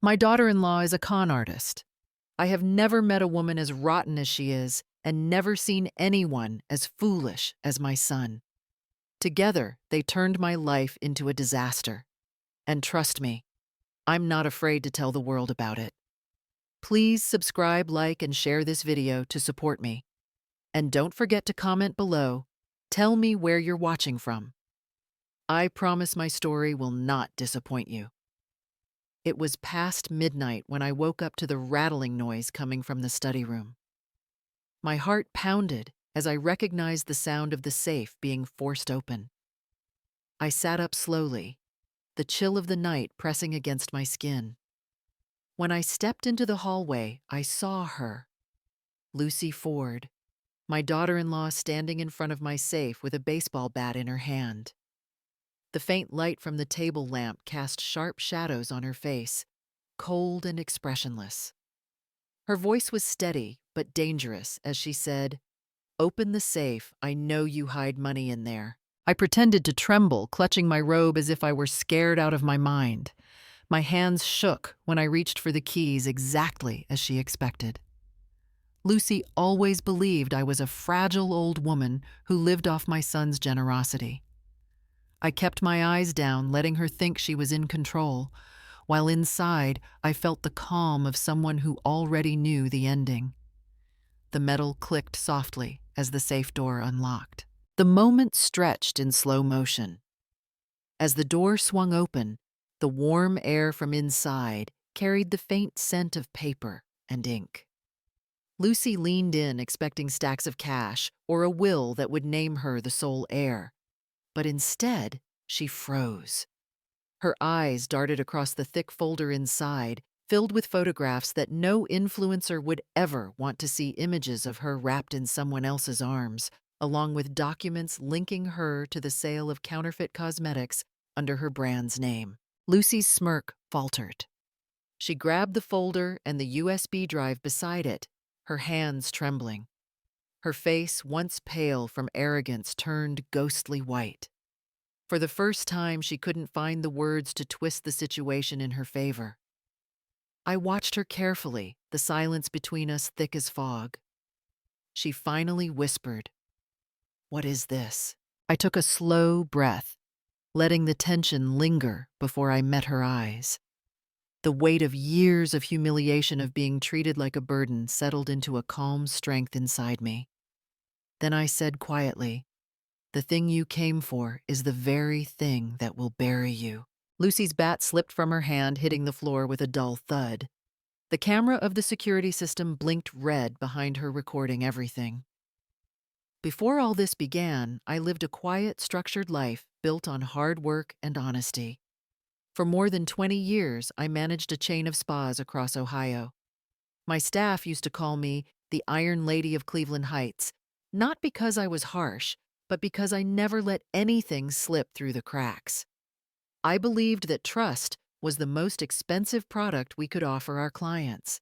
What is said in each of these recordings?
My daughter-in-law is a con artist. I have never met a woman as rotten as she is, and never seen anyone as foolish as my son. Together, they turned my life into a disaster. And trust me, I'm not afraid to tell the world about it. Please subscribe, like, and share this video to support me. And don't forget to comment below. Tell me where you're watching from. I promise my story will not disappoint you. It was past midnight when I woke up to the rattling noise coming from the study room. My heart pounded as I recognized the sound of the safe being forced open. I sat up slowly, the chill of the night pressing against my skin. When I stepped into the hallway, I saw her, Lucy Ford, my daughter-in-law, standing in front of my safe with a baseball bat in her hand. The faint light from the table lamp cast sharp shadows on her face, cold and expressionless. Her voice was steady but dangerous as she said, "Open the safe, I know you hide money in there." I pretended to tremble, clutching my robe as if I were scared out of my mind. My hands shook when I reached for the keys exactly as she expected. Lucy always believed I was a fragile old woman who lived off my son's generosity. I kept my eyes down, letting her think she was in control, while inside I felt the calm of someone who already knew the ending. The metal clicked softly as the safe door unlocked. The moment stretched in slow motion. As the door swung open, the warm air from inside carried the faint scent of paper and ink. Lucy leaned in, expecting stacks of cash or a will that would name her the sole heir. But instead, she froze. Her eyes darted across the thick folder inside, filled with photographs that no influencer would ever want to see images of her wrapped in someone else's arms, along with documents linking her to the sale of counterfeit cosmetics under her brand's name. Lucy's smirk faltered. She grabbed the folder and the USB drive beside it, her hands trembling. Her face, once pale from arrogance, turned ghostly white. For the first time, she couldn't find the words to twist the situation in her favor. I watched her carefully, the silence between us thick as fog. She finally whispered, "What is this?" I took a slow breath, letting the tension linger before I met her eyes. The weight of years of humiliation of being treated like a burden settled into a calm strength inside me. Then I said quietly, "The thing you came for is the very thing that will bury you." Lucy's bat slipped from her hand, hitting the floor with a dull thud. The camera of the security system blinked red behind her, recording everything. Before all this began, I lived a quiet, structured life built on hard work and honesty. For more than 20 years, I managed a chain of spas across Ohio. My staff used to call me the Iron Lady of Cleveland Heights, not because I was harsh, but because I never let anything slip through the cracks. I believed that trust was the most expensive product we could offer our clients.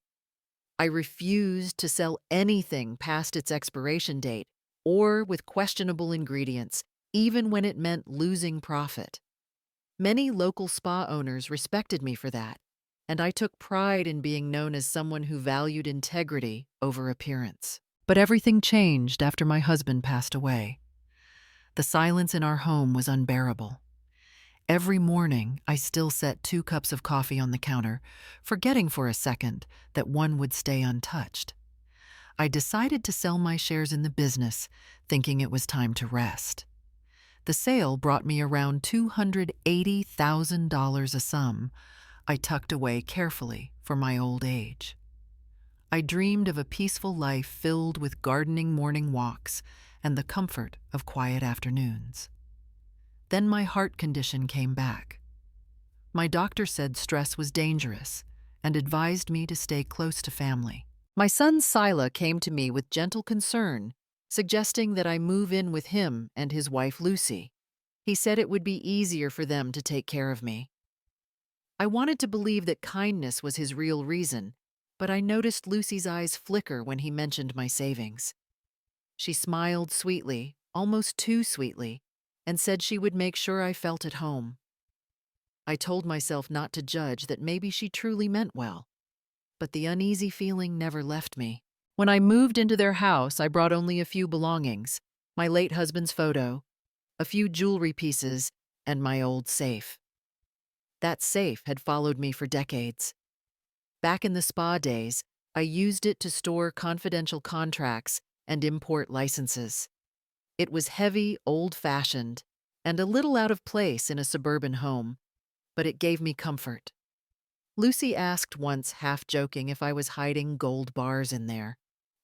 I refused to sell anything past its expiration date or with questionable ingredients, even when it meant losing profit. Many local spa owners respected me for that, and I took pride in being known as someone who valued integrity over appearance. But everything changed after my husband passed away. The silence in our home was unbearable. Every morning, I still set 2 cups of coffee on the counter, forgetting for a second that one would stay untouched. I decided to sell my shares in the business, thinking it was time to rest. The sale brought me around $280,000, a sum I tucked away carefully for my old age. I dreamed of a peaceful life filled with gardening morning walks and the comfort of quiet afternoons. Then my heart condition came back. My doctor said stress was dangerous and advised me to stay close to family. My son Sila came to me with gentle concern, suggesting that I move in with him and his wife Lucy. He said it would be easier for them to take care of me. I wanted to believe that kindness was his real reason, but I noticed Lucy's eyes flicker when he mentioned my savings. She smiled sweetly, almost too sweetly, and said she would make sure I felt at home. I told myself not to judge, that maybe she truly meant well. But the uneasy feeling never left me. When I moved into their house, I brought only a few belongings: my late husband's photo, a few jewelry pieces, and my old safe. That safe had followed me for decades. Back in the spa days, I used it to store confidential contracts and import licenses. It was heavy, old-fashioned, and a little out of place in a suburban home, but it gave me comfort. Lucy asked once, half joking, if I was hiding gold bars in there.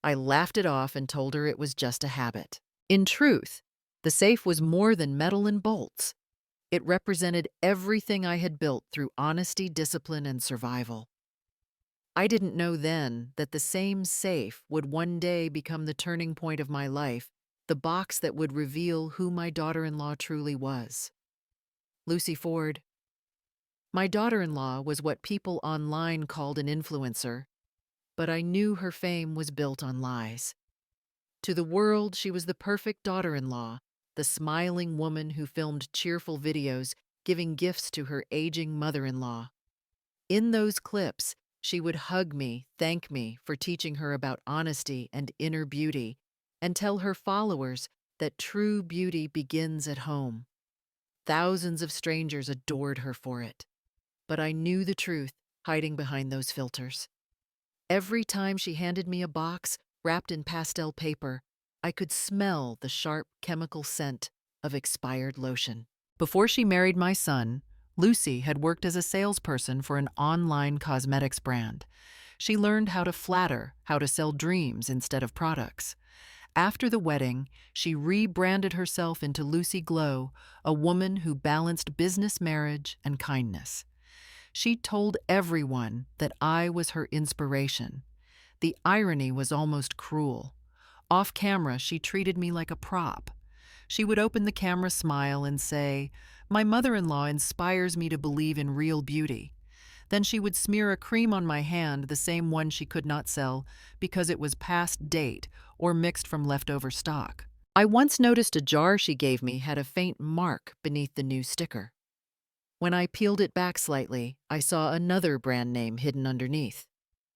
I laughed it off and told her it was just a habit. In truth, the safe was more than metal and bolts. It represented everything I had built through honesty, discipline, and survival. I didn't know then that the same safe would one day become the turning point of my life, the box that would reveal who my daughter-in-law truly was. Lucy Ford. My daughter-in-law was what people online called an influencer, but I knew her fame was built on lies. To the world, she was the perfect daughter-in-law, the smiling woman who filmed cheerful videos, giving gifts to her aging mother-in-law. In those clips, she would hug me, thank me for teaching her about honesty and inner beauty, and tell her followers that true beauty begins at home. Thousands of strangers adored her for it. But I knew the truth hiding behind those filters. Every time she handed me a box wrapped in pastel paper, I could smell the sharp chemical scent of expired lotion. Before she married my son, Lucy had worked as a salesperson for an online cosmetics brand. She learned how to flatter, how to sell dreams instead of products. After the wedding, she rebranded herself into Lucy Glow, a woman who balanced business, marriage, and kindness. She told everyone that I was her inspiration. The irony was almost cruel. Off camera, she treated me like a prop. She would open the camera, smile, and say, "My mother-in-law inspires me to believe in real beauty." Then she would smear a cream on my hand, the same one she could not sell because it was past date or mixed from leftover stock. I once noticed a jar she gave me had a faint mark beneath the new sticker. When I peeled it back slightly, I saw another brand name hidden underneath.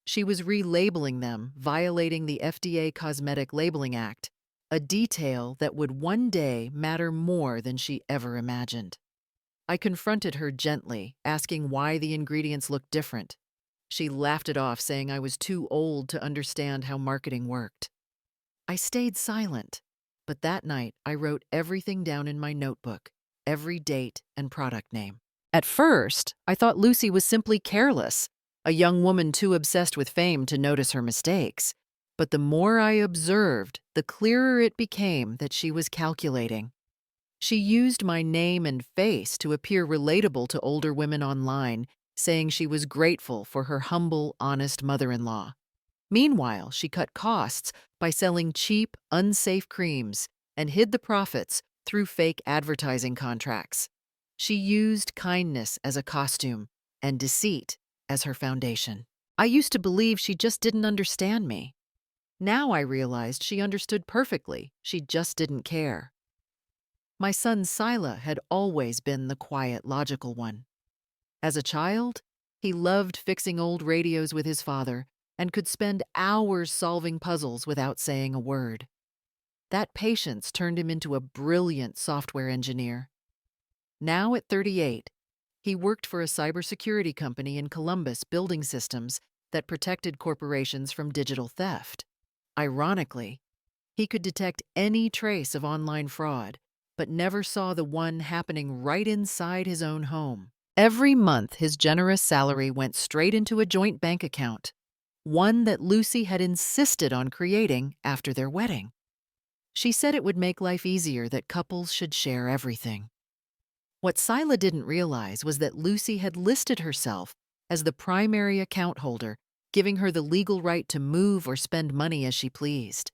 She was relabeling them, violating the FDA Cosmetic Labeling Act, a detail that would one day matter more than she ever imagined. I confronted her gently, asking why the ingredients looked different. She laughed it off, saying I was too old to understand how marketing worked. I stayed silent, but that night I wrote everything down in my notebook, every date and product name. At first, I thought Lucy was simply careless, a young woman too obsessed with fame to notice her mistakes. But the more I observed, the clearer it became that she was calculating. She used my name and face to appear relatable to older women online, saying she was grateful for her humble, honest mother-in-law. Meanwhile, she cut costs by selling cheap, unsafe creams and hid the profits through fake advertising contracts. She used kindness as a costume and deceit as her foundation. I used to believe she just didn't understand me. Now I realized she understood perfectly, she just didn't care. My son Sila had always been the quiet, logical one. As a child, he loved fixing old radios with his father and could spend hours solving puzzles without saying a word. That patience turned him into a brilliant software engineer. Now at 38, he worked for a cybersecurity company in Columbus building systems that protected corporations from digital theft. Ironically, he could detect any trace of online fraud, but never saw the one happening right inside his own home. Every month, his generous salary went straight into a joint bank account, one that Lucy had insisted on creating after their wedding. She said it would make life easier, that couples should share everything. What Sila didn't realize was that Lucy had listed herself as the primary account holder, giving her the legal right to move or spend money as she pleased.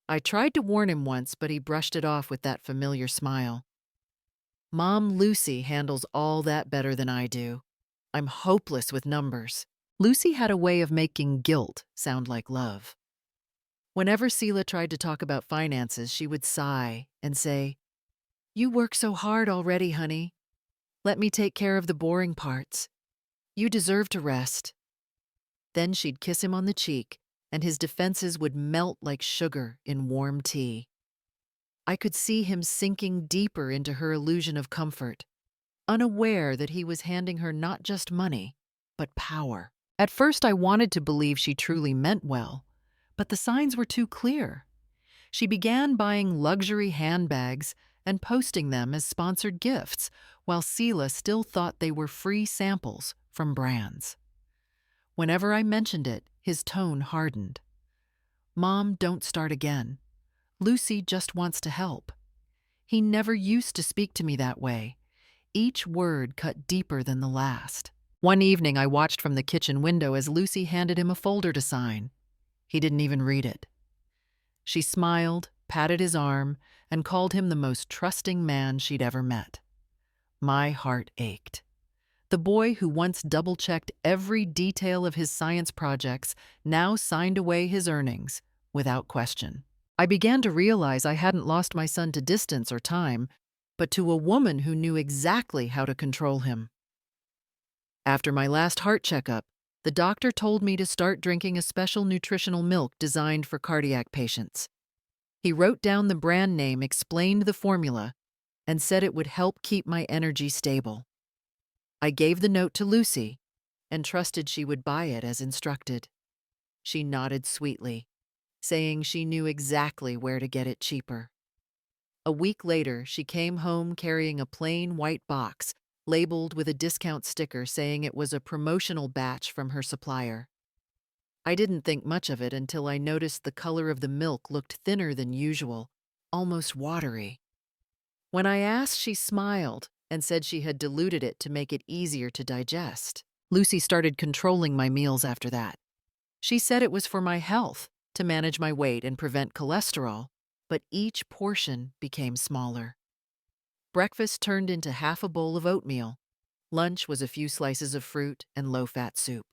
I tried to warn him once, but he brushed it off with that familiar smile. Mom, Lucy handles all that better than I do. I'm hopeless with numbers. Lucy had a way of making guilt sound like love. Whenever Sila tried to talk about finances, she would sigh and say, "You work so hard already, honey. Let me take care of the boring parts. You deserve to rest." Then she'd kiss him on the cheek, and his defenses would melt like sugar in warm tea. I could see him sinking deeper into her illusion of comfort, unaware that he was handing her not just money, but power. At first, I wanted to believe she truly meant well, but the signs were too clear. She began buying luxury handbags and posting them as sponsored gifts, while Sela still thought they were free samples from brands. Whenever I mentioned it, his tone hardened. "Mom, don't start again. Lucy just wants to help." He never used to speak to me that way. Each word cut deeper than the last. One evening, I watched from the kitchen window as Lucy handed him a folder to sign. He didn't even read it. She smiled, patted his arm, and called him the most trusting man she'd ever met. My heart ached. The boy who once double-checked every detail of his science projects now signed away his earnings without question. I began to realize I hadn't lost my son to distance or time, but to a woman who knew exactly how to control him. After my last heart checkup, the doctor told me to start drinking a special nutritional milk designed for cardiac patients. He wrote down the brand name, explained the formula, and said it would help keep my energy stable. I gave the note to Lucy and trusted she would buy it as instructed. She nodded sweetly, saying she knew exactly where to get it cheaper. A week later, she came home carrying a plain white box labeled with a discount sticker saying it was a promotional batch from her supplier. I didn't think much of it until I noticed the color of the milk looked thinner than usual, almost watery. When I asked, she smiled and said she had diluted it to make it easier to digest. Lucy started controlling my meals after that. She said it was for my health, to manage my weight and prevent cholesterol, but each portion became smaller. Breakfast turned into half a bowl of oatmeal. Lunch was a few slices of fruit and low-fat soup.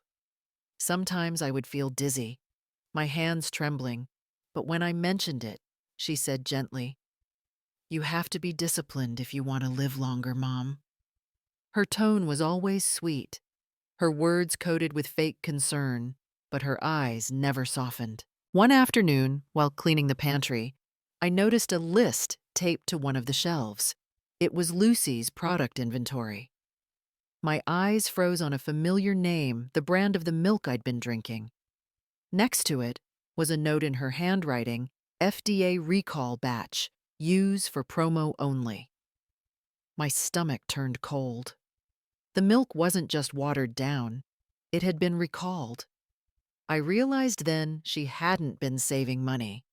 Sometimes I would feel dizzy, my hands trembling, but when I mentioned it, she said gently, "You have to be disciplined if you want to live longer, Mom." Her tone was always sweet, her words coated with fake concern, but her eyes never softened. One afternoon, while cleaning the pantry, I noticed a list taped to one of the shelves. It was Lucy's product inventory. My eyes froze on a familiar name, the brand of the milk I'd been drinking. Next to it was a note in her handwriting, "FDA recall batch, use for promo only." My stomach turned cold. The milk wasn't just watered down, it had been recalled. I realized then she hadn't been saving money.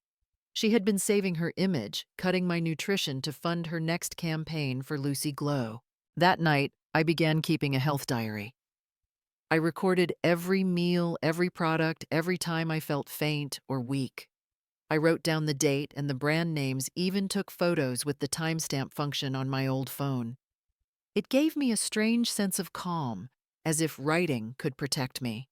She had been saving her image, cutting my nutrition to fund her next campaign for Lucy Glow. That night, I began keeping a health diary. I recorded every meal, every product, every time I felt faint or weak. I wrote down the date and the brand names, even took photos with the timestamp function on my old phone. It gave me a strange sense of calm, as if writing could protect me.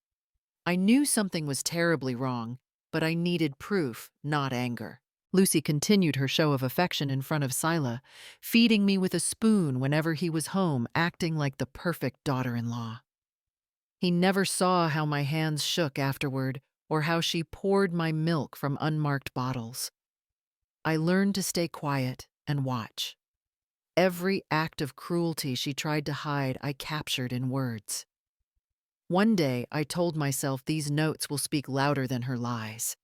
I knew something was terribly wrong, but I needed proof, not anger. Lucy continued her show of affection in front of Sila, feeding me with a spoon whenever he was home, acting like the perfect daughter-in-law. He never saw how my hands shook afterward or how she poured my milk from unmarked bottles. I learned to stay quiet and watch. Every act of cruelty she tried to hide, I captured in words. One day, I told myself these notes will speak louder than her lies.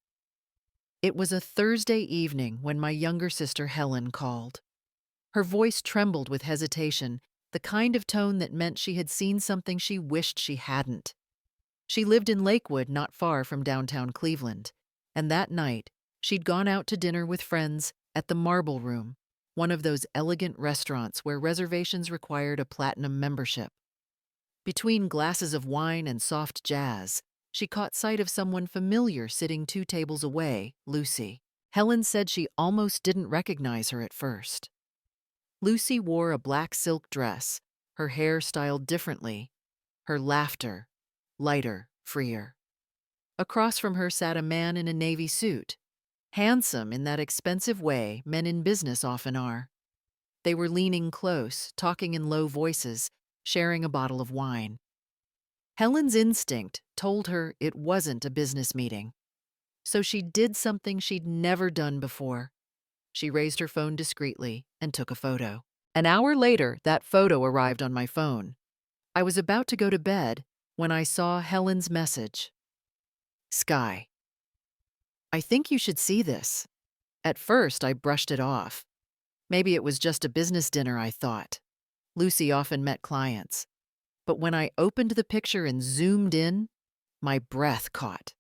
It was a Thursday evening when my younger sister Helen called. Her voice trembled with hesitation, the kind of tone that meant she had seen something she wished she hadn't. She lived in Lakewood, not far from downtown Cleveland, and that night, she'd gone out to dinner with friends at the Marble Room, one of those elegant restaurants where reservations required a platinum membership. Between glasses of wine and soft jazz, she caught sight of someone familiar sitting 2 tables away, Lucy. Helen said she almost didn't recognize her at first. Lucy wore a black silk dress, her hair styled differently, her laughter lighter, freer. Across from her sat a man in a navy suit, handsome in that expensive way men in business often are. They were leaning close, talking in low voices, sharing a bottle of wine. Helen's instinct told her it wasn't a business meeting. So she did something she'd never done before. She raised her phone discreetly and took a photo. An hour later, that photo arrived on my phone. I was about to go to bed when I saw Helen's message. Sky. I think you should see this. At first, I brushed it off. Maybe it was just a business dinner, I thought. Lucy often met clients. But when I opened the picture and zoomed in, my breath caught.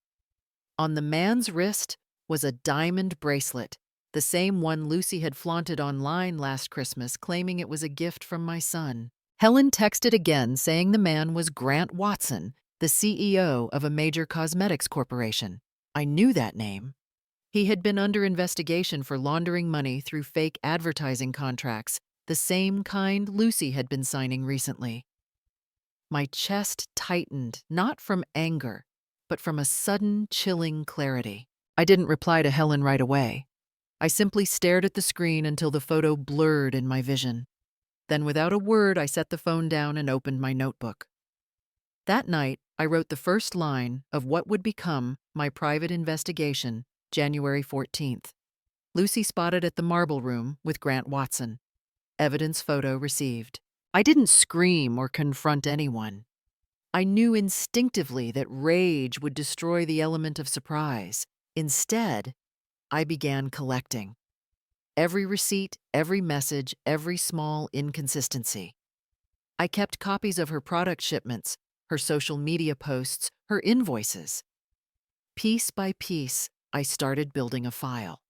On the man's wrist was a diamond bracelet, the same one Lucy had flaunted online last Christmas, claiming it was a gift from my son. Helen texted again, saying the man was Grant Watson, the CEO of a major cosmetics corporation. I knew that name. He had been under investigation for laundering money through fake advertising contracts, the same kind Lucy had been signing recently. My chest tightened, not from anger, but from a sudden, chilling clarity. I didn't reply to Helen right away. I simply stared at the screen until the photo blurred in my vision. Then, without a word, I set the phone down and opened my notebook. That night, I wrote the first line of what would become my private investigation, January 14th. Lucy spotted at the Marble Room with Grant Watson. Evidence photo received. I didn't scream or confront anyone. I knew instinctively that rage would destroy the element of surprise. Instead, I began collecting. Every receipt, every message, every small inconsistency. I kept copies of her product shipments, her social media posts, her invoices. Piece by piece, I started building a file.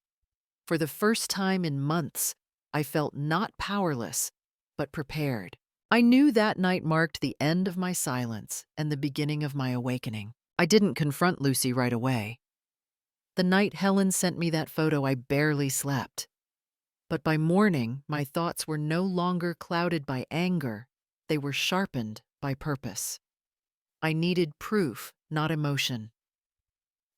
For the first time in months, I felt not powerless, but prepared. I knew that night marked the end of my silence and the beginning of my awakening. I didn't confront Lucy right away. The night Helen sent me that photo, I barely slept. But by morning, my thoughts were no longer clouded by anger. They were sharpened by purpose. I needed proof, not emotion.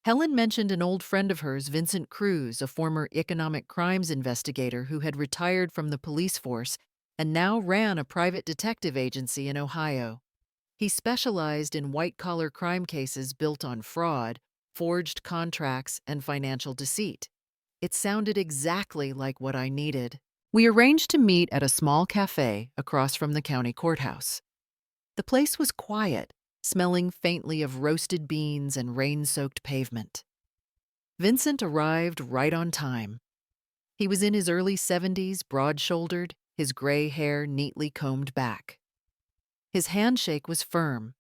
Helen mentioned an old friend of hers, Vincent Cruz, a former economic crimes investigator who had retired from the police force and now ran a private detective agency in Ohio. He specialized in white-collar crime cases built on fraud, forged contracts, and financial deceit. It sounded exactly like what I needed. We arranged to meet at a small cafe across from the county courthouse. The place was quiet, smelling faintly of roasted beans and rain-soaked pavement. Vincent arrived right on time. He was in his early 70s, broad-shouldered, his gray hair neatly combed back. His handshake was firm,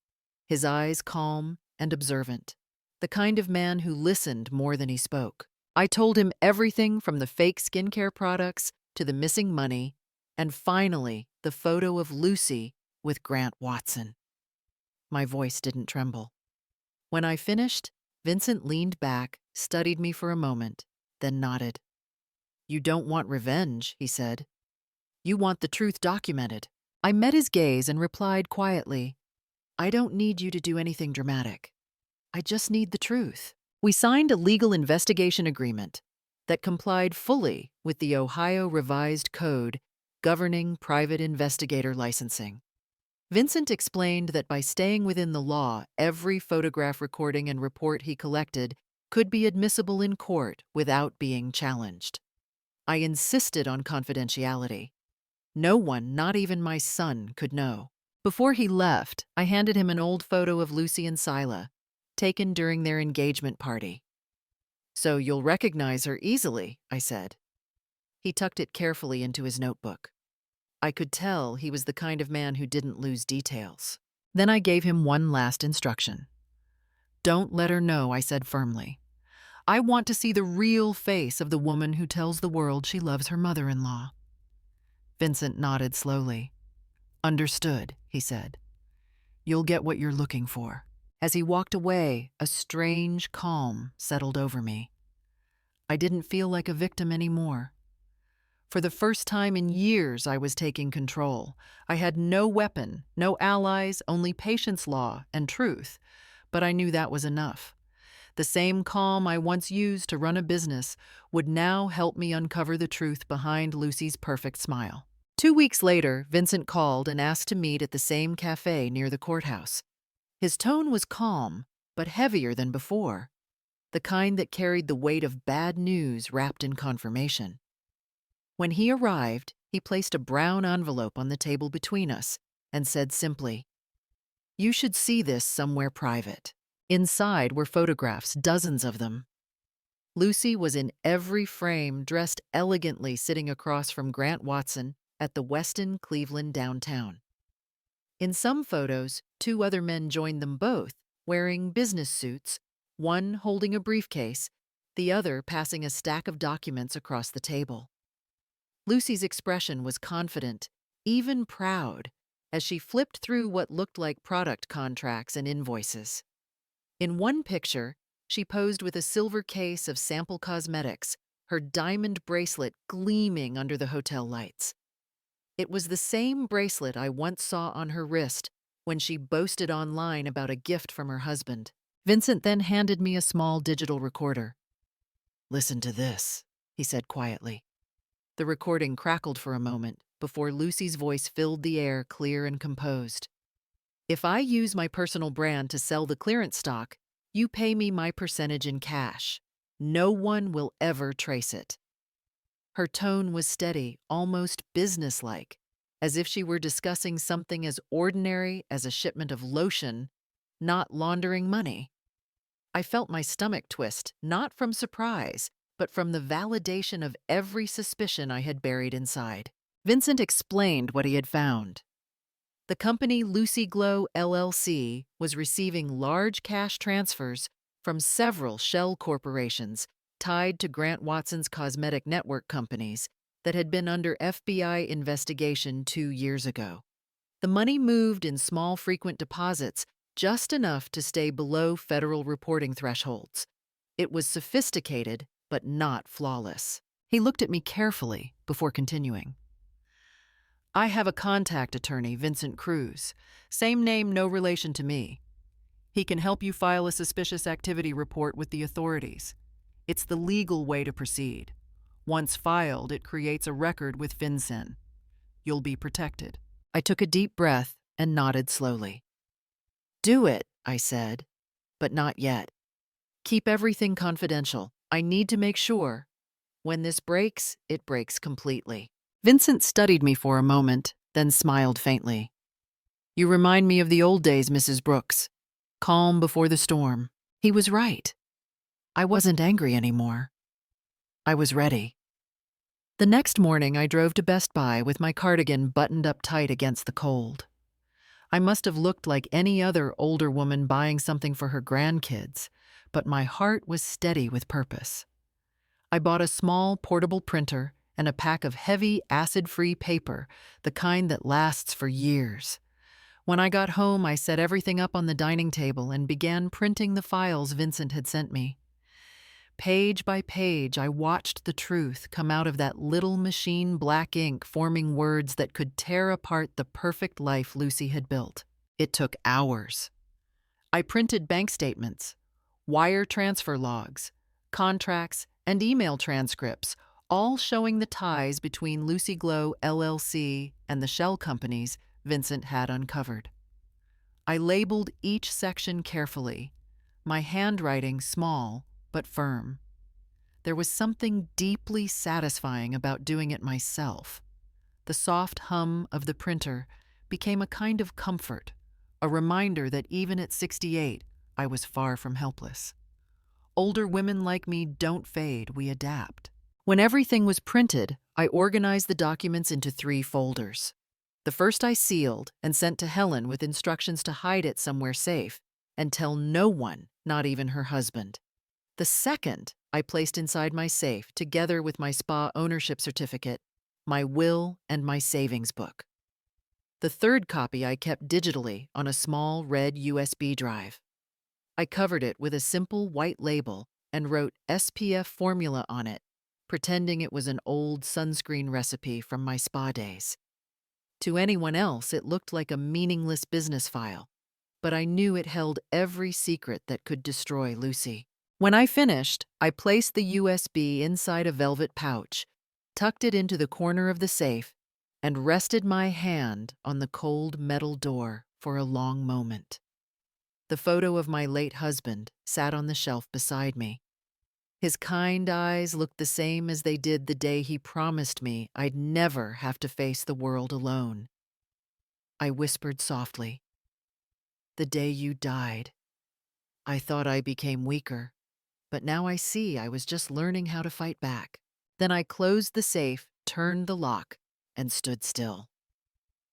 his eyes calm and observant, the kind of man who listened more than he spoke. I told him everything from the fake skincare products to the missing money, and finally, the photo of Lucy with Grant Watson. My voice didn't tremble. When I finished, Vincent leaned back, studied me for a moment, then nodded. "You don't want revenge," he said. "You want the truth documented." I met his gaze and replied quietly, "I don't need you to do anything dramatic. I just need the truth." We signed a legal investigation agreement that complied fully with the Ohio Revised Code governing private investigator licensing. Vincent explained that by staying within the law, every photograph recording and report he collected could be admissible in court without being challenged. I insisted on confidentiality. No one, not even my son, could know. Before he left, I handed him an old photo of Lucy and Sila, taken during their engagement party. "So you'll recognize her easily," I said. He tucked it carefully into his notebook. I could tell he was the kind of man who didn't lose details. Then I gave him one last instruction. "Don't let her know," I said firmly. "I want to see the real face of the woman who tells the world she loves her mother-in-law." Vincent nodded slowly. "Understood," he said. "You'll get what you're looking for." As he walked away, a strange calm settled over me. I didn't feel like a victim anymore. For the first time in years, I was taking control. I had no weapon, no allies, only patience law and truth. But I knew that was enough. The same calm I once used to run a business would now help me uncover the truth behind Lucy's perfect smile. 2 weeks later, Vincent called and asked to meet at the same cafe near the courthouse. His tone was calm, but heavier than before, the kind that carried the weight of bad news wrapped in confirmation. When he arrived, he placed a brown envelope on the table between us and said simply, "You should see this somewhere private." Inside were photographs, dozens of them. Lucy was in every frame, dressed elegantly, sitting across from Grant Watson at the Westin Cleveland downtown. In some photos, 2 other men joined them both, wearing business suits, one holding a briefcase, the other passing a stack of documents across the table. Lucy's expression was confident, even proud, as she flipped through what looked like product contracts and invoices. In one picture, she posed with a silver case of sample cosmetics, her diamond bracelet gleaming under the hotel lights. It was the same bracelet I once saw on her wrist when she boasted online about a gift from her husband. Vincent then handed me a small digital recorder. "Listen to this," he said quietly. The recording crackled for a moment before Lucy's voice filled the air, clear and composed. "If I use my personal brand to sell the clearance stock, you pay me my percentage in cash. No one will ever trace it." Her tone was steady, almost businesslike, as if she were discussing something as ordinary as a shipment of lotion, not laundering money. I felt my stomach twist, not from surprise, but from the validation of every suspicion I had buried inside. Vincent explained what he had found. The company Lucy Glow LLC was receiving large cash transfers from several shell corporations tied to Grant Watson's cosmetic network companies that had been under FBI investigation 2 years ago. The money moved in small frequent deposits, just enough to stay below federal reporting thresholds. It was sophisticated, but not flawless. He looked at me carefully before continuing. "I have a contact attorney, Vincent Cruz. Same name, no relation to me. He can help you file a suspicious activity report with the authorities. It's the legal way to proceed. Once filed, it creates a record with FinCEN. You'll be protected." I took a deep breath and nodded slowly. "Do it," I said, "but not yet. Keep everything confidential. I need to make sure. When this breaks, it breaks completely." Vincent studied me for a moment, then smiled faintly. "You remind me of the old days, Mrs. Brooks. Calm before the storm." He was right. I wasn't angry anymore. I was ready. The next morning, I drove to Best Buy with my cardigan buttoned up tight against the cold. I must have looked like any other older woman buying something for her grandkids, but my heart was steady with purpose. I bought a small portable printer and a pack of heavy acid-free paper, the kind that lasts for years. When I got home, I set everything up on the dining table and began printing the files Vincent had sent me. Page by page, I watched the truth come out of that little machine black ink, forming words that could tear apart the perfect life Lucy had built. It took hours. I printed bank statements, wire transfer logs, contracts, and email transcripts, all showing the ties between Lucy Glow LLC and the shell companies Vincent had uncovered. I labeled each section carefully, my handwriting small but firm. There was something deeply satisfying about doing it myself. The soft hum of the printer became a kind of comfort, a reminder that even at 68, I was far from helpless. Older women like me don't fade, we adapt. When everything was printed, I organized the documents into 3 folders. The first I sealed and sent to Helen with instructions to hide it somewhere safe and tell no one, not even her husband. The second I placed inside my safe together with my spa ownership certificate, my will, and my savings book. The third copy I kept digitally on a small red USB drive. I covered it with a simple white label and wrote SPF formula on it, pretending it was an old sunscreen recipe from my spa days. To anyone else, it looked like a meaningless business file, but I knew it held every secret that could destroy Lucy. When I finished, I placed the USB inside a velvet pouch, tucked it into the corner of the safe, and rested my hand on the cold metal door for a long moment. The photo of my late husband sat on the shelf beside me. His kind eyes looked the same as they did the day he promised me I'd never have to face the world alone. I whispered softly, "The day you died. I thought I became weaker, but now I see I was just learning how to fight back." Then I closed the safe, turned the lock, and stood still.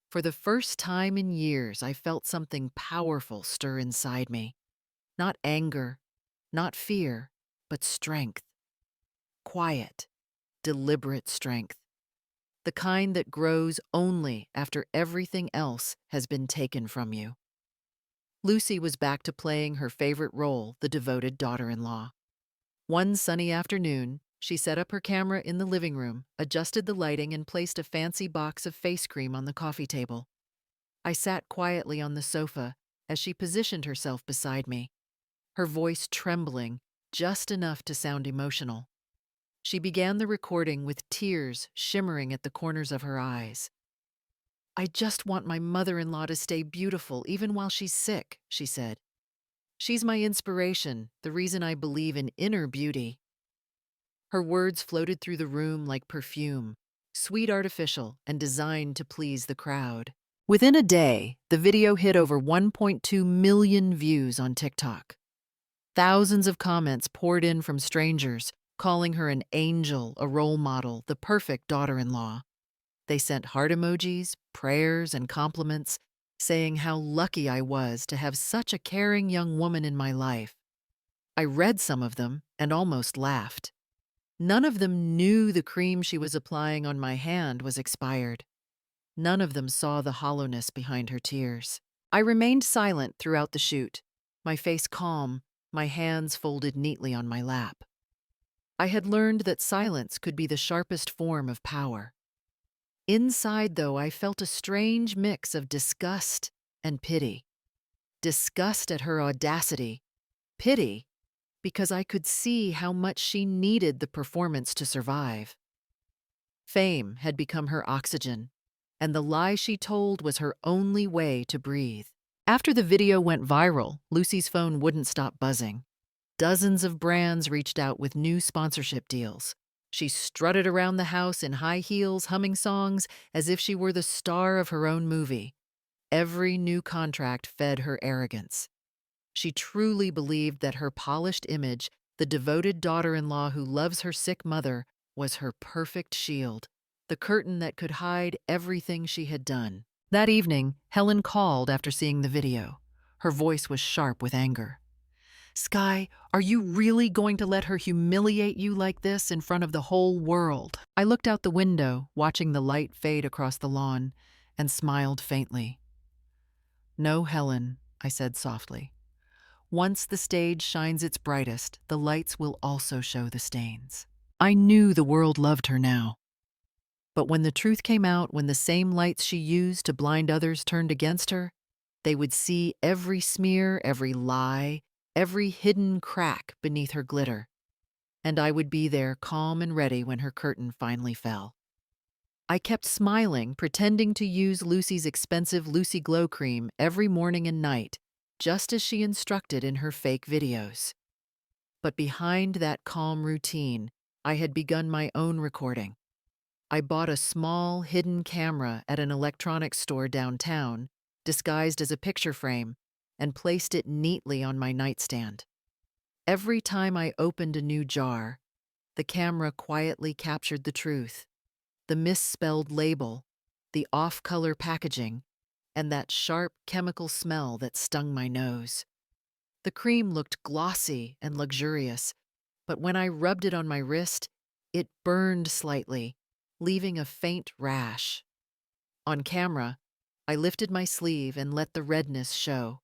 For the first time in years, I felt something powerful stir inside me. Not anger, not fear, but strength. Quiet, deliberate strength. The kind that grows only after everything else has been taken from you. Lucy was back to playing her favorite role, the devoted daughter-in-law. One sunny afternoon, she set up her camera in the living room, adjusted the lighting, and placed a fancy box of face cream on the coffee table. I sat quietly on the sofa as she positioned herself beside me, her voice trembling just enough to sound emotional. She began the recording with tears shimmering at the corners of her eyes. "I just want my mother-in-law to stay beautiful even while she's sick," she said. "She's my inspiration, the reason I believe in inner beauty." Her words floated through the room like perfume, sweet, artificial, and designed to please the crowd. Within a day, the video hit over 1.2 million views on TikTok. Thousands of comments poured in from strangers, calling her an angel, a role model, the perfect daughter-in-law. They sent heart emojis, prayers, and compliments, saying how lucky I was to have such a caring young woman in my life. I read some of them and almost laughed. None of them knew the cream she was applying on my hand was expired. None of them saw the hollowness behind her tears. I remained silent throughout the shoot, my face calm, my hands folded neatly on my lap. I had learned that silence could be the sharpest form of power. Inside, though, I felt a strange mix of disgust and pity. Disgust at her audacity, pity because I could see how much she needed the performance to survive. Fame had become her oxygen, and the lie she told was her only way to breathe. After the video went viral, Lucy's phone wouldn't stop buzzing. Dozens of brands reached out with new sponsorship deals. She strutted around the house in high heels, humming songs as if she were the star of her own movie. Every new contract fed her arrogance. She truly believed that her polished image, the devoted daughter-in-law who loves her sick mother, was her perfect shield, the curtain that could hide everything she had done. That evening, Helen called after seeing the video. Her voice was sharp with anger. "Sky, are you really going to let her humiliate you like this in front of the whole world?" I looked out the window, watching the light fade across the lawn, and smiled faintly. "No, Helen," I said softly. "Once the stage shines its brightest, the lights will also show the stains." I knew the world loved her now. But when the truth came out, when the same lights she used to blind others turned against her, they would see every smear, every lie, every hidden crack beneath her glitter. And I would be there, calm and ready, when her curtain finally fell. I kept smiling, pretending to use Lucy's expensive Lucy Glow cream every morning and night, just as she instructed in her fake videos. But behind that calm routine, I had begun my own recording. I bought a small, hidden camera at an electronics store downtown, disguised as a picture frame, and placed it neatly on my nightstand. Every time I opened a new jar, the camera quietly captured the truth, the misspelled label, the off-color packaging, and that sharp chemical smell that stung my nose. The cream looked glossy and luxurious, but when I rubbed it on my wrist, it burned slightly, leaving a faint rash. On camera, I lifted my sleeve and let the redness show.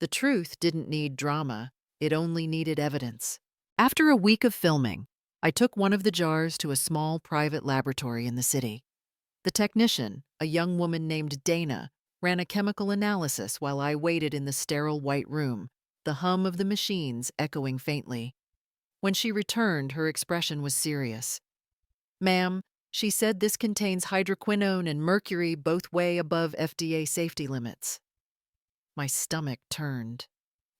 The truth didn't need drama, it only needed evidence. After a week of filming, I took one of the jars to a small private laboratory in the city. The technician, a young woman named Dana, ran a chemical analysis while I waited in the sterile white room, the hum of the machines echoing faintly. When she returned, her expression was serious. "Ma'am," She said this contains hydroquinone and mercury, both way above FDA safety limits. My stomach turned.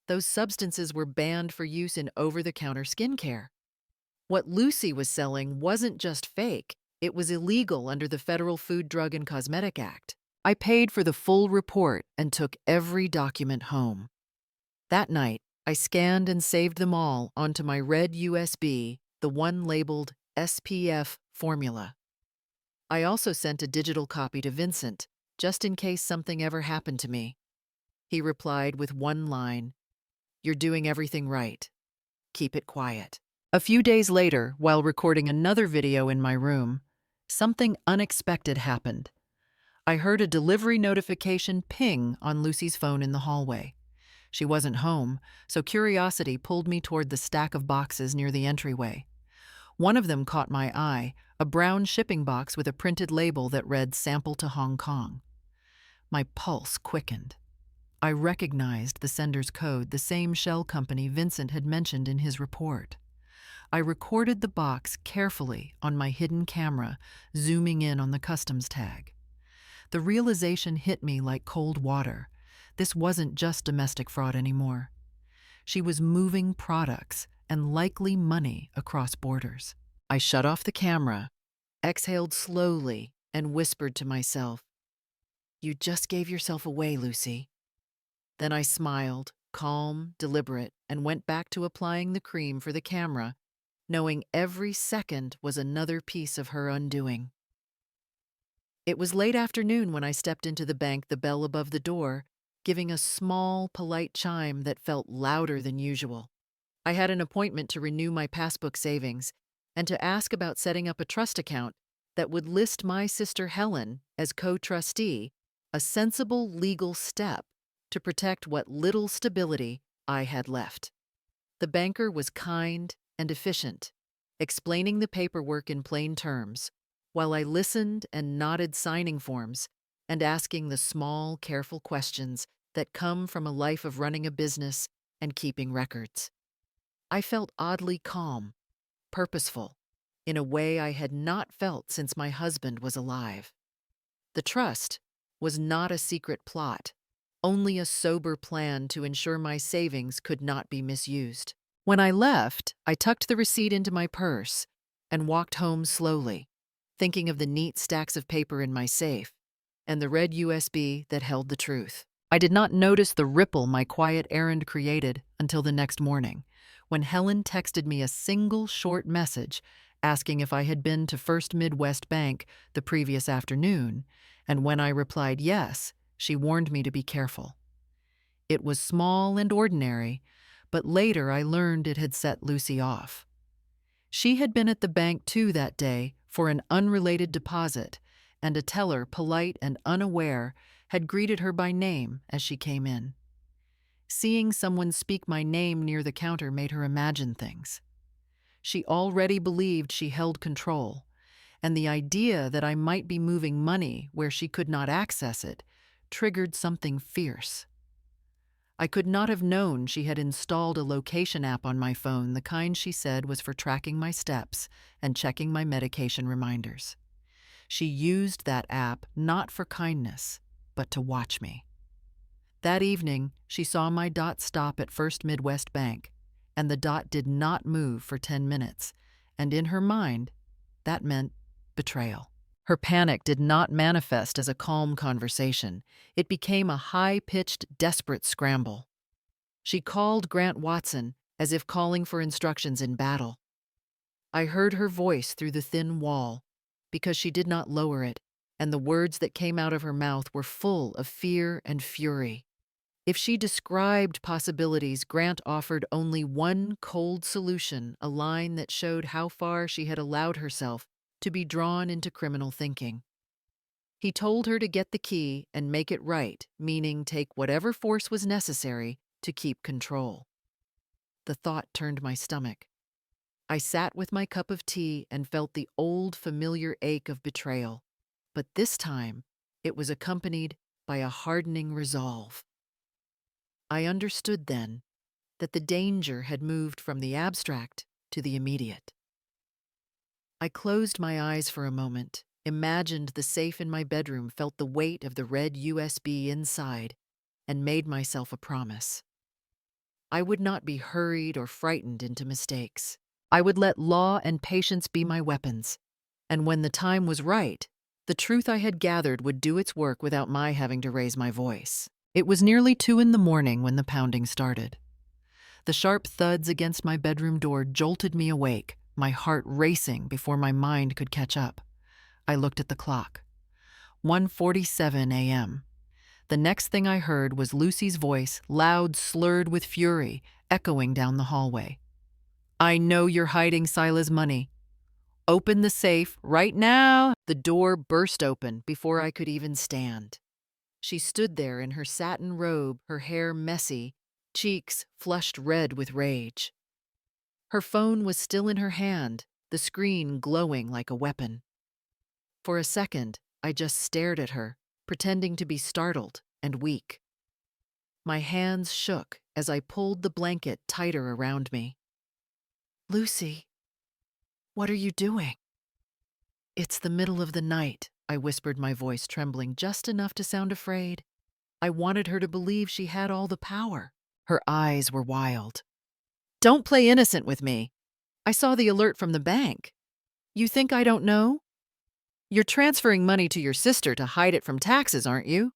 Those substances were banned for use in over-the-counter skincare. What Lucy was selling wasn't just fake, it was illegal under the Federal Food, Drug, and Cosmetic Act. I paid for the full report and took every document home. That night, I scanned and saved them all onto my red USB, the one labeled SPF formula. I also sent a digital copy to Vincent, just in case something ever happened to me. He replied with one line, "You're doing everything right. Keep it quiet." A few days later, while recording another video in my room, something unexpected happened. I heard a delivery notification ping on Lucy's phone in the hallway. She wasn't home, so curiosity pulled me toward the stack of boxes near the entryway. One of them caught my eye, a brown shipping box with a printed label that read "Sample to Hong Kong." My pulse quickened. I recognized the sender's code, the same shell company Vincent had mentioned in his report. I recorded the box carefully on my hidden camera, zooming in on the customs tag. The realization hit me like cold water. This wasn't just domestic fraud anymore. She was moving products and likely money across borders. I shut off the camera, exhaled slowly, and whispered to myself, "You just gave yourself away, Lucy." Then I smiled, calm, deliberate, and went back to applying the cream for the camera, knowing every second was another piece of her undoing. It was late afternoon when I stepped into the bank, the bell above the door giving a small, polite chime that felt louder than usual. I had an appointment to renew my passbook savings and to ask about setting up a trust account that would list my sister Helen as co-trustee, a sensible legal step to protect what little stability I had left. The banker was kind and efficient, explaining the paperwork in plain terms, while I listened and nodded signing forms and asking the small, careful questions that come from a life of running a business and keeping records. I felt oddly calm, purposeful, in a way I had not felt since my husband was alive. The trust was not a secret plot, only a sober plan to ensure my savings could not be misused. When I left, I tucked the receipt into my purse and walked home slowly, thinking of the neat stacks of paper in my safe and the red USB that held the truth. I did not notice the ripple my quiet errand created until the next morning, when Helen texted me a single short message asking if I had been to First Midwest Bank the previous afternoon, and when I replied yes, she warned me to be careful. It was small and ordinary, but later I learned it had set Lucy off. She had been at the bank too that day for an unrelated deposit, and a teller, polite and unaware, had greeted her by name as she came in. Seeing someone speak my name near the counter made her imagine things. She already believed she held control, and the idea that I might be moving money where she could not access it triggered something fierce. I could not have known she had installed a location app on my phone, the kind she said was for tracking my steps and checking my medication reminders. She used that app not for kindness, but to watch me. That evening, she saw my dot stop at First Midwest Bank, and the dot did not move for 10 minutes, and in her mind, that meant betrayal. Her panic did not manifest as a calm conversation. It became a high-pitched, desperate scramble. She called Grant Watson as if calling for instructions in battle. I heard her voice through the thin wall because she did not lower it, and the words that came out of her mouth were full of fear and fury. If she described possibilities, Grant offered only one cold solution, a line that showed how far she had allowed herself to be drawn into criminal thinking. He told her to get the key and make it right, meaning take whatever force was necessary to keep control. The thought turned my stomach. I sat with my cup of tea and felt the old familiar ache of betrayal, but this time it was accompanied by a hardening resolve. I understood then that the danger had moved from the abstract to the immediate. I closed my eyes for a moment, imagined the safe in my bedroom, felt the weight of the red USB inside, and made myself a promise. I would not be hurried or frightened into mistakes. I would let law and patience be my weapons. And when the time was right, the truth I had gathered would do its work without my having to raise my voice. It was nearly 2 in the morning when the pounding started. The sharp thuds against my bedroom door jolted me awake, my heart racing before my mind could catch up. I looked at the clock. 1:47 a.m. The next thing I heard was Lucy's voice, loud, slurred with fury, echoing down the hallway. "I know you're hiding Sila's money. Open the safe right now!" The door burst open before I could even stand. She stood there in her satin robe, her hair messy, cheeks flushed red with rage. Her phone was still in her hand, the screen glowing like a weapon. For a second, I just stared at her, pretending to be startled and weak. My hands shook as I pulled the blanket tighter around me. "Lucy, what are you doing?" "It's the middle of the night," I whispered, my voice trembling just enough to sound afraid. I wanted her to believe she had all the power. Her eyes were wild. "Don't play innocent with me. I saw the alert from the bank. You think I don't know? You're transferring money to your sister to hide it from taxes, aren't you?"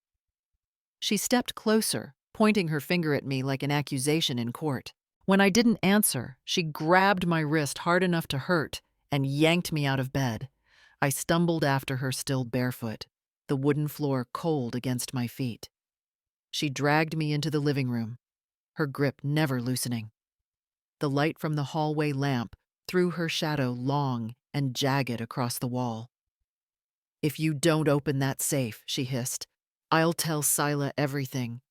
She stepped closer, pointing her finger at me like an accusation in court. When I didn't answer, she grabbed my wrist hard enough to hurt and yanked me out of bed. I stumbled after her, still barefoot, the wooden floor cold against my feet. She dragged me into the living room, her grip never loosening. The light from the hallway lamp threw her shadow long and jagged across the wall. "If you don't open that safe," she hissed, "I'll tell Sila everything.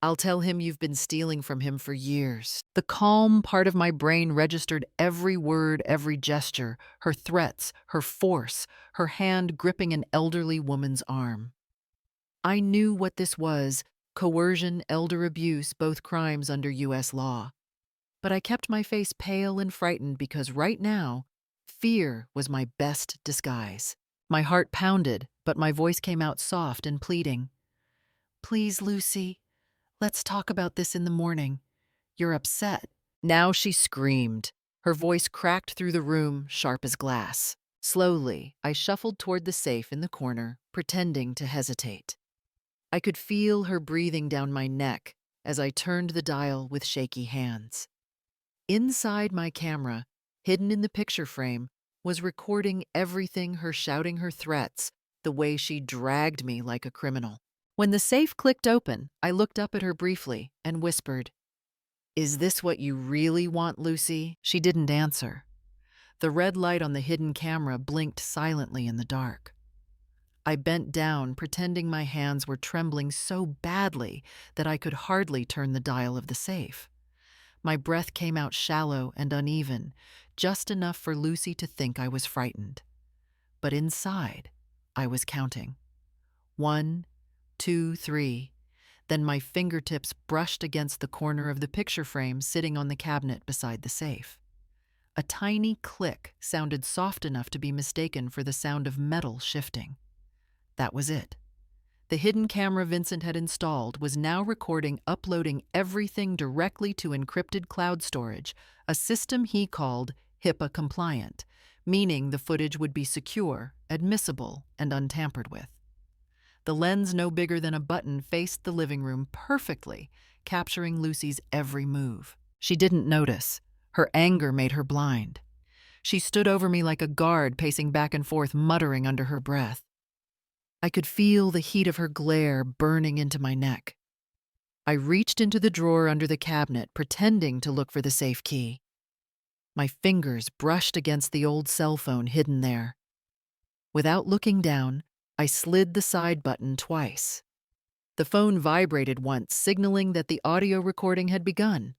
I'll tell him you've been stealing from him for years." The calm part of my brain registered every word, every gesture, her threats, her force, her hand gripping an elderly woman's arm. I knew what this was: coercion, elder abuse, both crimes under U.S. law. But I kept my face pale and frightened because right now, fear was my best disguise. My heart pounded, but my voice came out soft and pleading. "Please, Lucy, let's talk about this in the morning. You're upset." Now she screamed. Her voice cracked through the room, sharp as glass. Slowly, I shuffled toward the safe in the corner, pretending to hesitate. I could feel her breathing down my neck as I turned the dial with shaky hands. Inside my camera, hidden in the picture frame, was recording everything, her shouting her threats, the way she dragged me like a criminal. When the safe clicked open, I looked up at her briefly and whispered, "Is this what you really want, Lucy?" She didn't answer. The red light on the hidden camera blinked silently in the dark. I bent down, pretending my hands were trembling so badly that I could hardly turn the dial of the safe. My breath came out shallow and uneven, just enough for Lucy to think I was frightened. But inside, I was counting. 1, 2, 3. Then my fingertips brushed against the corner of the picture frame sitting on the cabinet beside the safe. A tiny click sounded soft enough to be mistaken for the sound of metal shifting. That was it. The hidden camera Vincent had installed was now recording, uploading everything directly to encrypted cloud storage, a system he called HIPAA compliant, meaning the footage would be secure, admissible, and untampered with. The lens, no bigger than a button, faced the living room perfectly, capturing Lucy's every move. She didn't notice. Her anger made her blind. She stood over me like a guard, pacing back and forth, muttering under her breath. I could feel the heat of her glare burning into my neck. I reached into the drawer under the cabinet, pretending to look for the safe key. My fingers brushed against the old cell phone hidden there. Without looking down, I slid the side button twice. The phone vibrated once, signaling that the audio recording had begun.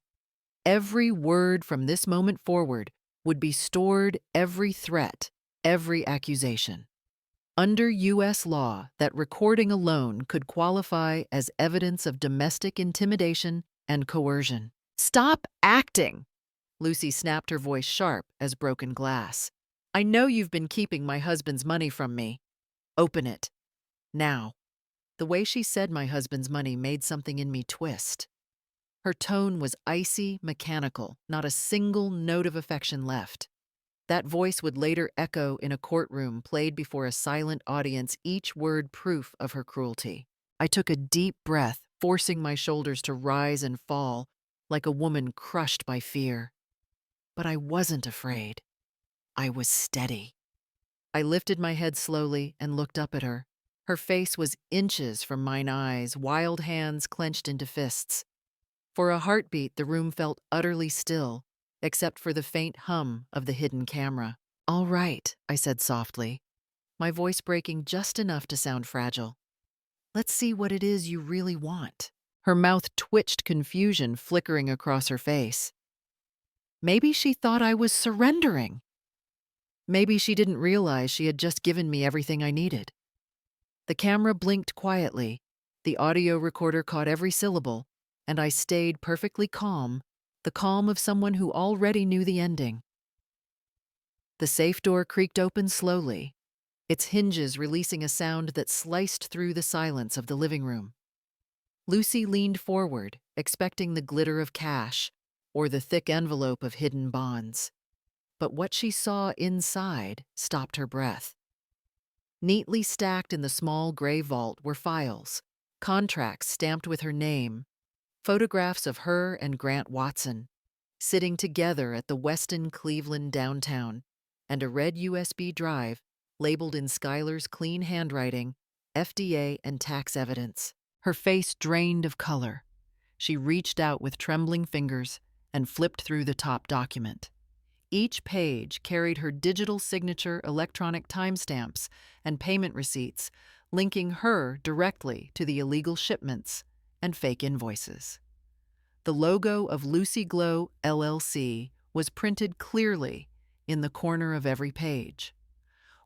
Every word from this moment forward would be stored, every threat, every accusation. Under U.S. law, that recording alone could qualify as evidence of domestic intimidation and coercion. "Stop acting!" Lucy snapped, her voice sharp as broken glass. I know you've been keeping my husband's money from me. Open it. Now." The way she said my husband's money made something in me twist. Her tone was icy, mechanical, not a single note of affection left. That voice would later echo in a courtroom played before a silent audience, each word proof of her cruelty. I took a deep breath, forcing my shoulders to rise and fall like a woman crushed by fear. But I wasn't afraid. I was steady. I lifted my head slowly and looked up at her. Her face was inches from mine eyes, wild hands clenched into fists. For a heartbeat, the room felt utterly still, except for the faint hum of the hidden camera. "All right," I said softly, my voice breaking just enough to sound fragile. "Let's see what it is you really want." Her mouth twitched, confusion flickering across her face. Maybe she thought I was surrendering. Maybe she didn't realize she had just given me everything I needed. The camera blinked quietly, the audio recorder caught every syllable, and I stayed perfectly calm, the calm of someone who already knew the ending. The safe door creaked open slowly, its hinges releasing a sound that sliced through the silence of the living room. Lucy leaned forward, expecting the glitter of cash or the thick envelope of hidden bonds. But what she saw inside stopped her breath. Neatly stacked in the small gray vault were files, contracts stamped with her name, photographs of her and Grant Watson, sitting together at the Westin Cleveland downtown, and a red USB drive labeled in Schuyler's clean handwriting, FDA and tax evidence. Her face drained of color. She reached out with trembling fingers and flipped through the top document. Each page carried her digital signature, electronic timestamps, and payment receipts, linking her directly to the illegal shipments and fake invoices. The logo of Lucy Glow, LLC, was printed clearly in the corner of every page.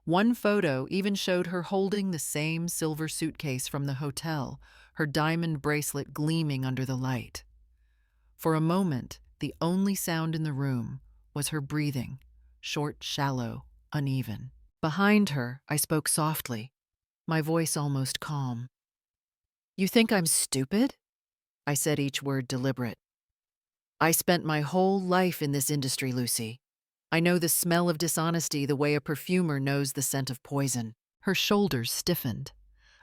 One photo even showed her holding the same silver suitcase from the hotel, her diamond bracelet gleaming under the light. For a moment, the only sound in the room was her breathing, short, shallow, uneven. Behind her, I spoke softly, my voice almost calm. "You think I'm stupid?" I said each word deliberate. "I spent my whole life in this industry, Lucy. I know the smell of dishonesty the way a perfumer knows the scent of poison." Her shoulders stiffened.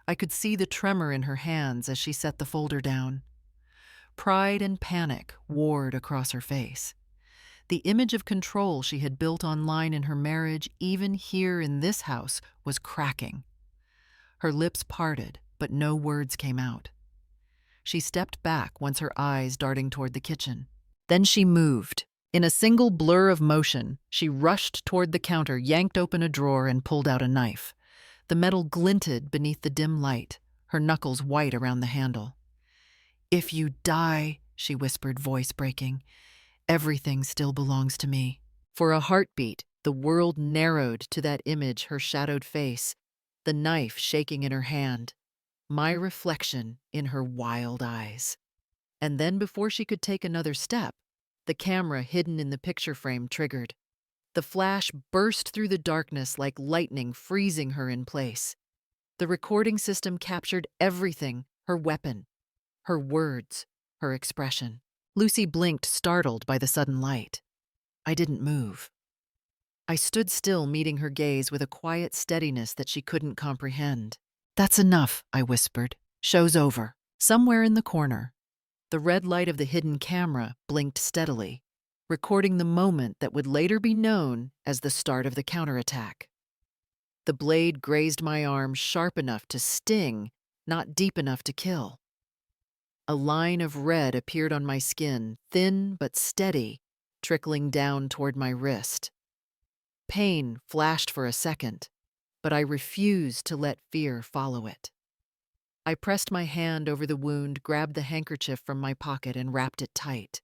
I could see the tremor in her hands as she set the folder down. Pride and panic warred across her face. The image of control she had built online in her marriage, even here in this house, was cracking. Her lips parted, but no words came out. She stepped back once her eyes darting toward the kitchen. Then she moved. In a single blur of motion, she rushed toward the counter, yanked open a drawer, and pulled out a knife. The metal glinted beneath the dim light, her knuckles white around the handle. "If you die," she whispered, voice breaking, "everything still belongs to me." For a heartbeat, the world narrowed to that image, her shadowed face, the knife shaking in her hand, my reflection in her wild eyes. And then before she could take another step, the camera hidden in the picture frame triggered. The flash burst through the darkness like lightning, freezing her in place. The recording system captured everything, her weapon, her words, her expression. Lucy blinked, startled by the sudden light. I didn't move. I stood still, meeting her gaze with a quiet steadiness that she couldn't comprehend. "That's enough," I whispered. "Show's over." Somewhere in the corner, the red light of the hidden camera blinked steadily, recording the moment that would later be known as the start of the counterattack. The blade grazed my arm, sharp enough to sting, not deep enough to kill. A line of red appeared on my skin, thin but steady, trickling down toward my wrist. Pain flashed for a second, but I refused to let fear follow it. I pressed my hand over the wound, grabbed the handkerchief from my pocket, and wrapped it tight.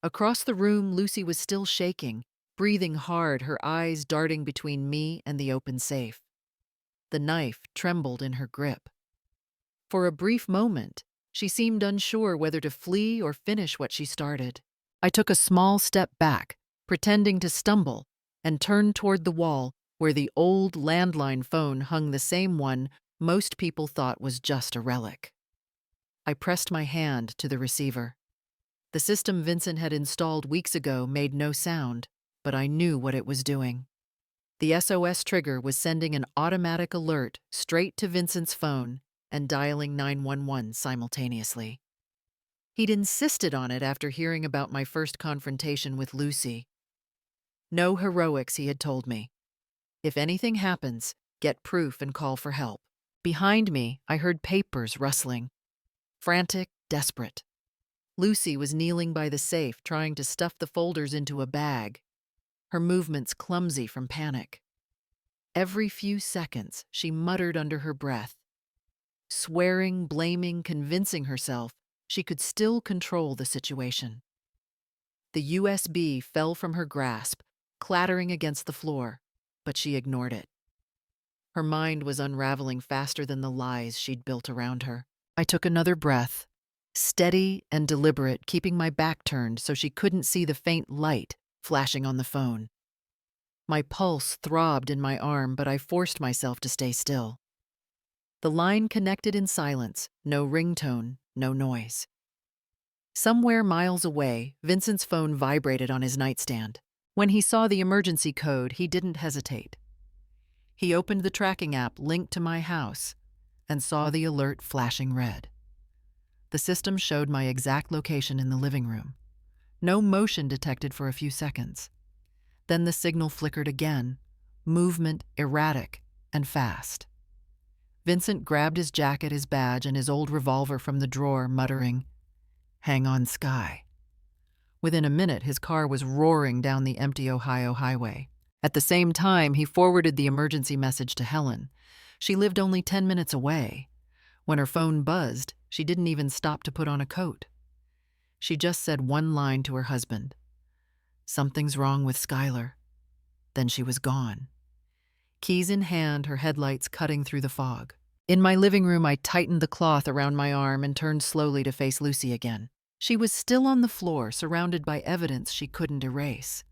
Across the room, Lucy was still shaking, breathing hard, her eyes darting between me and the open safe. The knife trembled in her grip. For a brief moment, she seemed unsure whether to flee or finish what she started. I took a small step back, pretending to stumble, and turned toward the wall where the old landline phone hung, the same one most people thought was just a relic. I pressed my hand to the receiver. The system Vincent had installed weeks ago made no sound, but I knew what it was doing. The SOS trigger was sending an automatic alert straight to Vincent's phone and dialing 911 simultaneously. He'd insisted on it after hearing about my first confrontation with Lucy. No heroics, he had told me. If anything happens, get proof and call for help. Behind me, I heard papers rustling. Frantic, desperate. Lucy was kneeling by the safe, trying to stuff the folders into a bag, her movements clumsy from panic. Every few seconds, she muttered under her breath, swearing, blaming, convincing herself she could still control the situation. The USB fell from her grasp, clattering against the floor, but she ignored it. Her mind was unraveling faster than the lies she'd built around her. I took another breath, steady and deliberate, keeping my back turned so she couldn't see the faint light flashing on the phone. My pulse throbbed in my arm, but I forced myself to stay still. The line connected in silence, no ringtone, no noise. Somewhere miles away, Vincent's phone vibrated on his nightstand. When he saw the emergency code, he didn't hesitate. He opened the tracking app linked to my house and saw the alert flashing red. The system showed my exact location in the living room. No motion detected for a few seconds. Then the signal flickered again, movement erratic and fast. Vincent grabbed his jacket, his badge, and his old revolver from the drawer, muttering, "Hang on, Sky." Within a minute, his car was roaring down the empty Ohio highway. At the same time, he forwarded the emergency message to Helen. She lived only 10 minutes away. When her phone buzzed, she didn't even stop to put on a coat. She just said one line to her husband, "Something's wrong with Skylar." Then she was gone. Keys in hand, her headlights cutting through the fog. In my living room, I tightened the cloth around my arm and turned slowly to face Lucy again. She was still on the floor, surrounded by evidence she couldn't erase.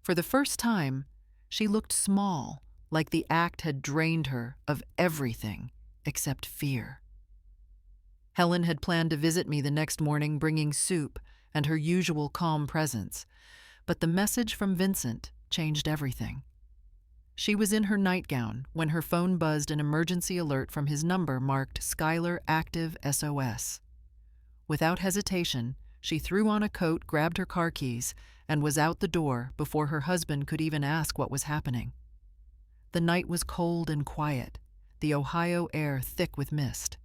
For the first time, she looked small, like the act had drained her of everything except fear. Helen had planned to visit me the next morning, bringing soup and her usual calm presence, but the message from Vincent changed everything. She was in her nightgown when her phone buzzed an emergency alert from his number marked Skylar Active SOS. Without hesitation, she threw on a coat, grabbed her car keys, and was out the door before her husband could even ask what was happening. The night was cold and quiet, the Ohio air thick with mist.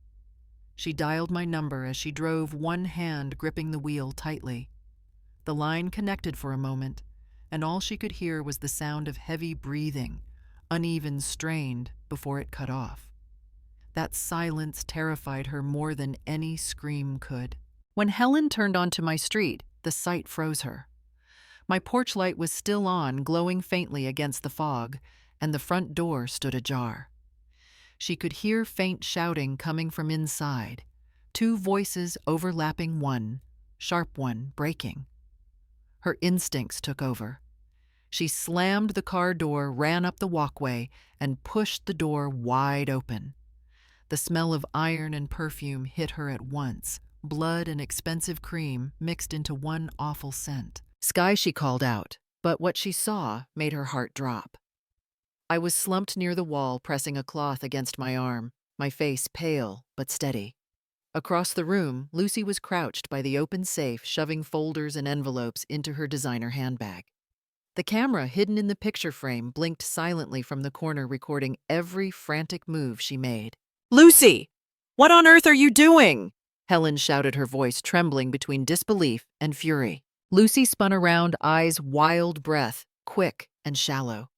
She dialed my number as she drove, one hand gripping the wheel tightly. The line connected for a moment, and all she could hear was the sound of heavy breathing, uneven, strained, before it cut off. That silence terrified her more than any scream could. When Helen turned onto my street, the sight froze her. My porch light was still on, glowing faintly against the fog, and the front door stood ajar. She could hear faint shouting coming from inside, two voices overlapping, one, sharp one, breaking. Her instincts took over. She slammed the car door, ran up the walkway, and pushed the door wide open. The smell of iron and perfume hit her at once, blood and expensive cream mixed into one awful scent. "Sky," she called out, but what she saw made her heart drop. I was slumped near the wall, pressing a cloth against my arm, my face pale but steady. Across the room, Lucy was crouched by the open safe, shoving folders and envelopes into her designer handbag. The camera, hidden in the picture frame, blinked silently from the corner, recording every frantic move she made. "Lucy! What on earth are you doing?" Helen shouted, her voice trembling between disbelief and fury. Lucy spun around, eyes wild, breath quick and shallow.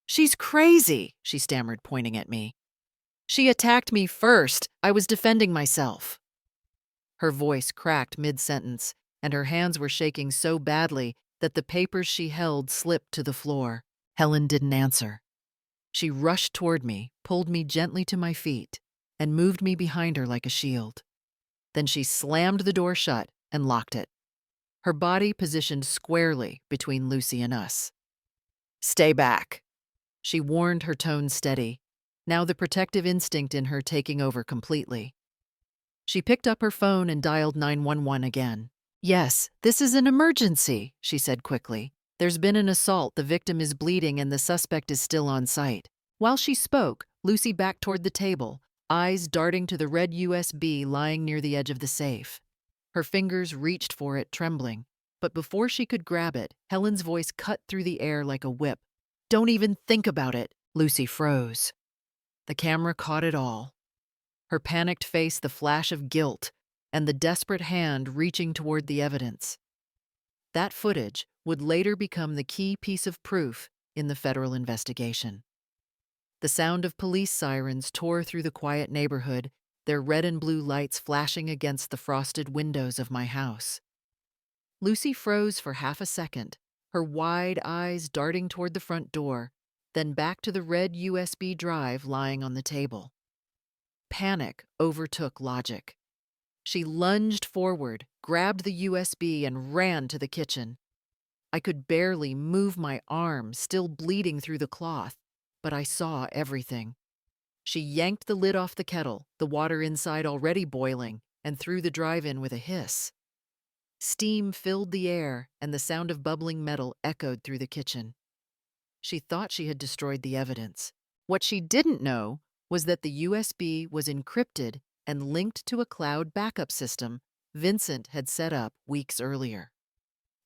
"She's crazy," she stammered, pointing at me. "She attacked me first. I was defending myself." Her voice cracked mid-sentence, and her hands were shaking so badly that the papers she held slipped to the floor. Helen didn't answer. She rushed toward me, pulled me gently to my feet, and moved me behind her like a shield. Then she slammed the door shut and locked it, her body positioned squarely between Lucy and us. Stay back. She warned, her tone steady, now the protective instinct in her taking over completely. She picked up her phone and dialed 911 again. Yes, this is an emergency, she said quickly. There's been an assault, the victim is bleeding, and the suspect is still on site. While she spoke, Lucy backed toward the table, eyes darting to the red USB lying near the edge of the safe. Her fingers reached for it, trembling. But before she could grab it, Helen's voice cut through the air like a whip. Don't even think about it. Lucy froze. The camera caught it all. Her panicked face, the flash of guilt, and the desperate hand reaching toward the evidence. That footage would later become the key piece of proof in the federal investigation. The sound of police sirens tore through the quiet neighborhood, their red and blue lights flashing against the frosted windows of my house. Lucy froze for half a second, her wide eyes darting toward the front door, then back to the red USB drive lying on the table. Panic overtook logic. She lunged forward, grabbed the USB, and ran to the kitchen. I could barely move my arm, still bleeding through the cloth, but I saw everything. She yanked the lid off the kettle, the water inside already boiling, and threw the drive in with a hiss. Steam filled the air, and the sound of bubbling metal echoed through the kitchen. She thought she had destroyed the evidence. What she didn't know was that the USB was encrypted and linked to a cloud backup system Vincent had set up weeks earlier.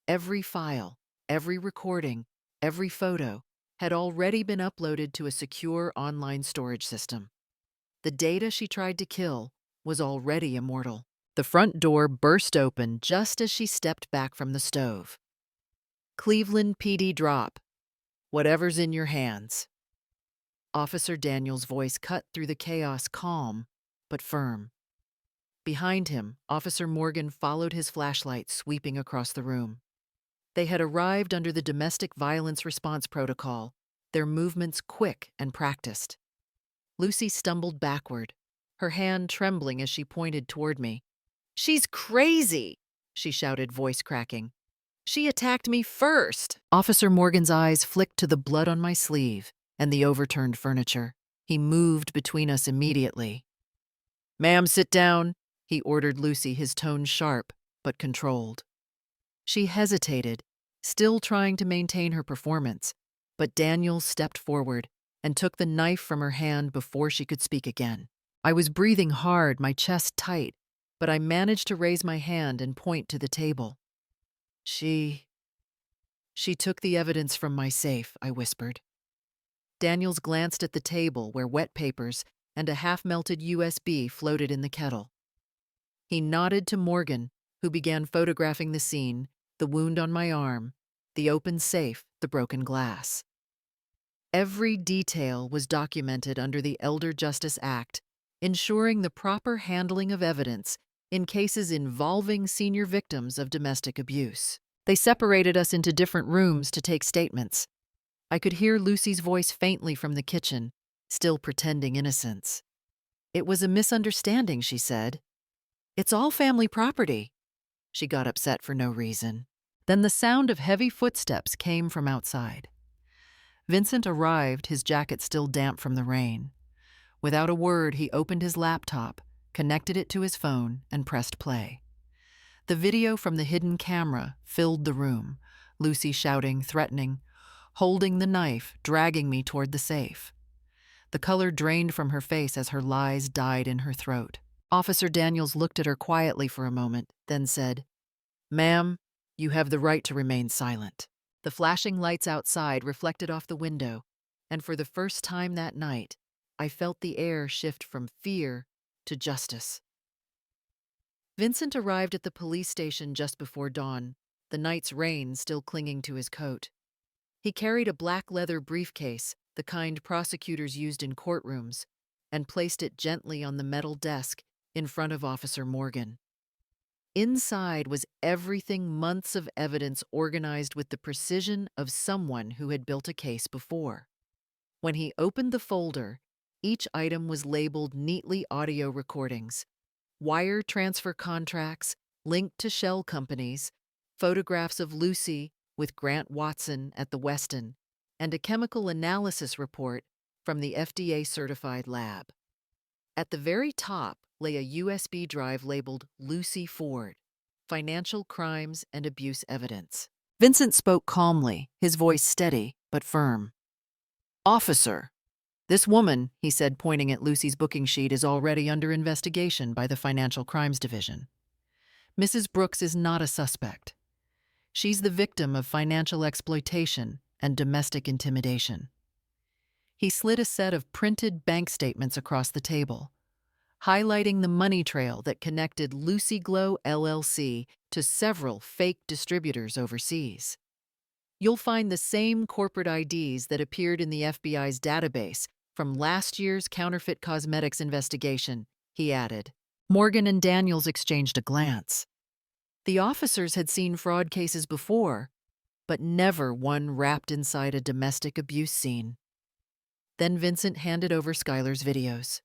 Every file, every recording, every photo had already been uploaded to a secure online storage system. The data she tried to kill was already immortal. The front door burst open just as she stepped back from the stove. Cleveland PD drop. Whatever's in your hands. Officer Daniel's voice cut through the chaos, calm but firm. Behind him, Officer Morgan followed his flashlight, sweeping across the room. They had arrived under the domestic violence response protocol, their movements quick and practiced. Lucy stumbled backward, her hand trembling as she pointed toward me. "She's crazy!" she shouted, voice cracking. "She attacked me first!" Officer Morgan's eyes flicked to the blood on my sleeve and the overturned furniture. He moved between us immediately. "Ma'am, sit down," he ordered Lucy, his tone sharp but controlled. She hesitated, still trying to maintain her performance, but Daniel stepped forward and took the knife from her hand before she could speak again. I was breathing hard, my chest tight, but I managed to raise my hand and point to the table. She took the evidence from my safe," I whispered. Daniels glanced at the table where wet papers and a half-melted USB floated in the kettle. He nodded to Morgan, who began photographing the scene, the wound on my arm, the open safe, the broken glass. Every detail was documented under the Elder Justice Act, ensuring the proper handling of evidence in cases involving senior victims of domestic abuse. They separated us into different rooms to take statements. I could hear Lucy's voice faintly from the kitchen, still pretending innocence. "It was a misunderstanding," she said. "It's all family property." She got upset for no reason. Then the sound of heavy footsteps came from outside. Vincent arrived, his jacket still damp from the rain. Without a word, he opened his laptop, connected it to his phone, and pressed play. The video from the hidden camera filled the room, Lucy shouting, threatening, holding the knife, dragging me toward the safe. The color drained from her face as her lies died in her throat. Officer Daniels looked at her quietly for a moment, then said, "Ma'am, you have the right to remain silent." The flashing lights outside reflected off the window, and for the first time that night, I felt the air shift from fear to justice. Vincent arrived at the police station just before dawn, the night's rain still clinging to his coat. He carried a black leather briefcase, the kind prosecutors used in courtrooms, and placed it gently on the metal desk in front of Officer Morgan. Inside was everything, months of evidence organized with the precision of someone who had built a case before. When he opened the folder, each item was labeled neatly audio recordings, wire transfer contracts linked to shell companies, photographs of Lucy with Grant Watson at the Westin, and a chemical analysis report from the FDA-certified lab. At the very top lay a USB drive labeled Lucy Ford, Financial Crimes and Abuse Evidence. Vincent spoke calmly, his voice steady but firm. "Officer, this woman," he said, pointing at Lucy's booking sheet, "is already under investigation by the Financial Crimes Division. Mrs. Brooks is not a suspect. She's the victim of financial exploitation and domestic intimidation." He slid a set of printed bank statements across the table, highlighting the money trail that connected Lucy Glow LLC to several fake distributors overseas. "You'll find the same corporate IDs that appeared in the FBI's database from last year's counterfeit cosmetics investigation," he added. Morgan and Daniels exchanged a glance. The officers had seen fraud cases before, but never one wrapped inside a domestic abuse scene. Then Vincent handed over Skylar's videos.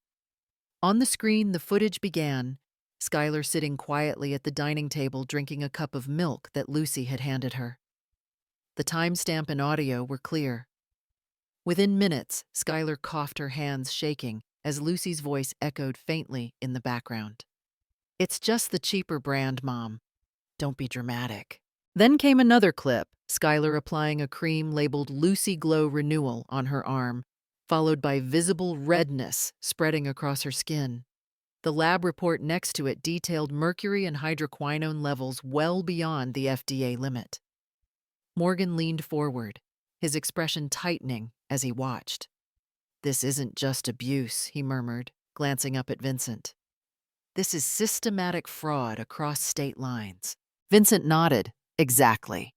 On the screen, the footage began, Skylar sitting quietly at the dining table drinking a cup of milk that Lucy had handed her. The timestamp and audio were clear. Within minutes, Skylar coughed, her hands shaking, as Lucy's voice echoed faintly in the background. "It's just the cheaper brand, Mom. Don't be dramatic." Then came another clip, Skylar applying a cream labeled Lucy Glow Renewal on her arm, followed by visible redness spreading across her skin. The lab report next to it detailed mercury and hydroquinone levels well beyond the FDA limit. Morgan leaned forward, his expression tightening as he watched. "This isn't just abuse," he murmured, glancing up at Vincent. "This is systematic fraud across state lines." Vincent nodded. "Exactly.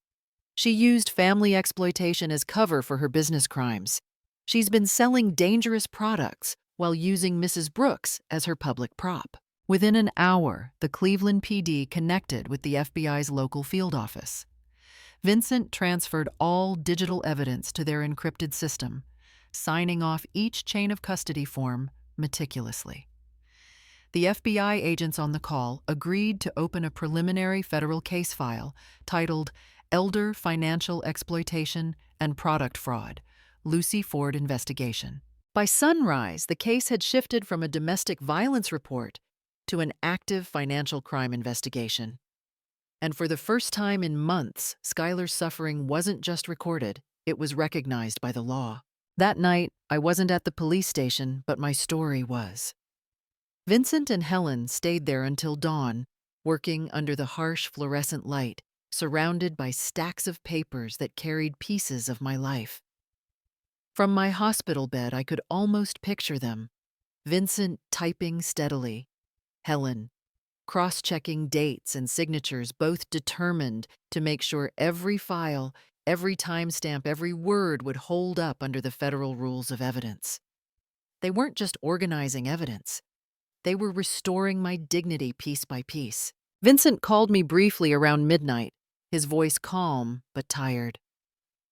She used family exploitation as cover for her business crimes. She's been selling dangerous products while using Mrs. Brooks as her public prop." Within an hour, the Cleveland PD connected with the FBI's local field office. Vincent transferred all digital evidence to their encrypted system, signing off each chain of custody form meticulously. The FBI agents on the call agreed to open a preliminary federal case file titled Elder Financial Exploitation and Product Fraud, Lucy Ford Investigation. By sunrise, the case had shifted from a domestic violence report to an active financial crime investigation. And for the first time in months, Skylar's suffering wasn't just recorded, it was recognized by the law. That night, I wasn't at the police station, but my story was. Vincent and Helen stayed there until dawn, working under the harsh fluorescent light, surrounded by stacks of papers that carried pieces of my life. From my hospital bed, I could almost picture them. Vincent typing steadily, Helen cross-checking dates and signatures, both determined to make sure every file, every timestamp, every word would hold up under the federal rules of evidence. They weren't just organizing evidence. They were restoring my dignity piece by piece. Vincent called me briefly around midnight, his voice calm but tired.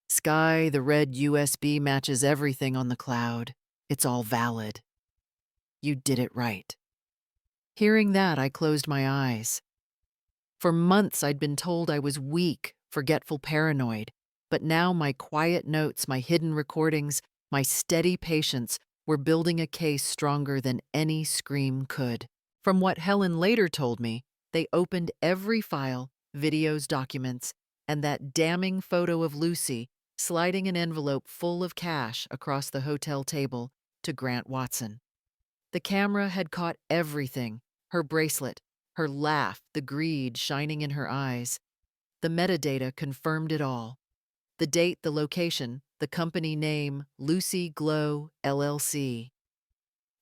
"Sky, the red USB matches everything on the cloud. It's all valid. You did it right." Hearing that, I closed my eyes. For months, I'd been told I was weak, forgetful, paranoid, but now my quiet notes, my hidden recordings, my steady patience were building a case stronger than any scream could. From what Helen later told me, they opened every file, videos, documents, and that damning photo of Lucy sliding an envelope full of cash across the hotel table to Grant Watson. The camera had caught everything, her bracelet, her laugh, the greed shining in her eyes. The metadata confirmed it all. The date, the location, the company name, Lucy Glow LLC.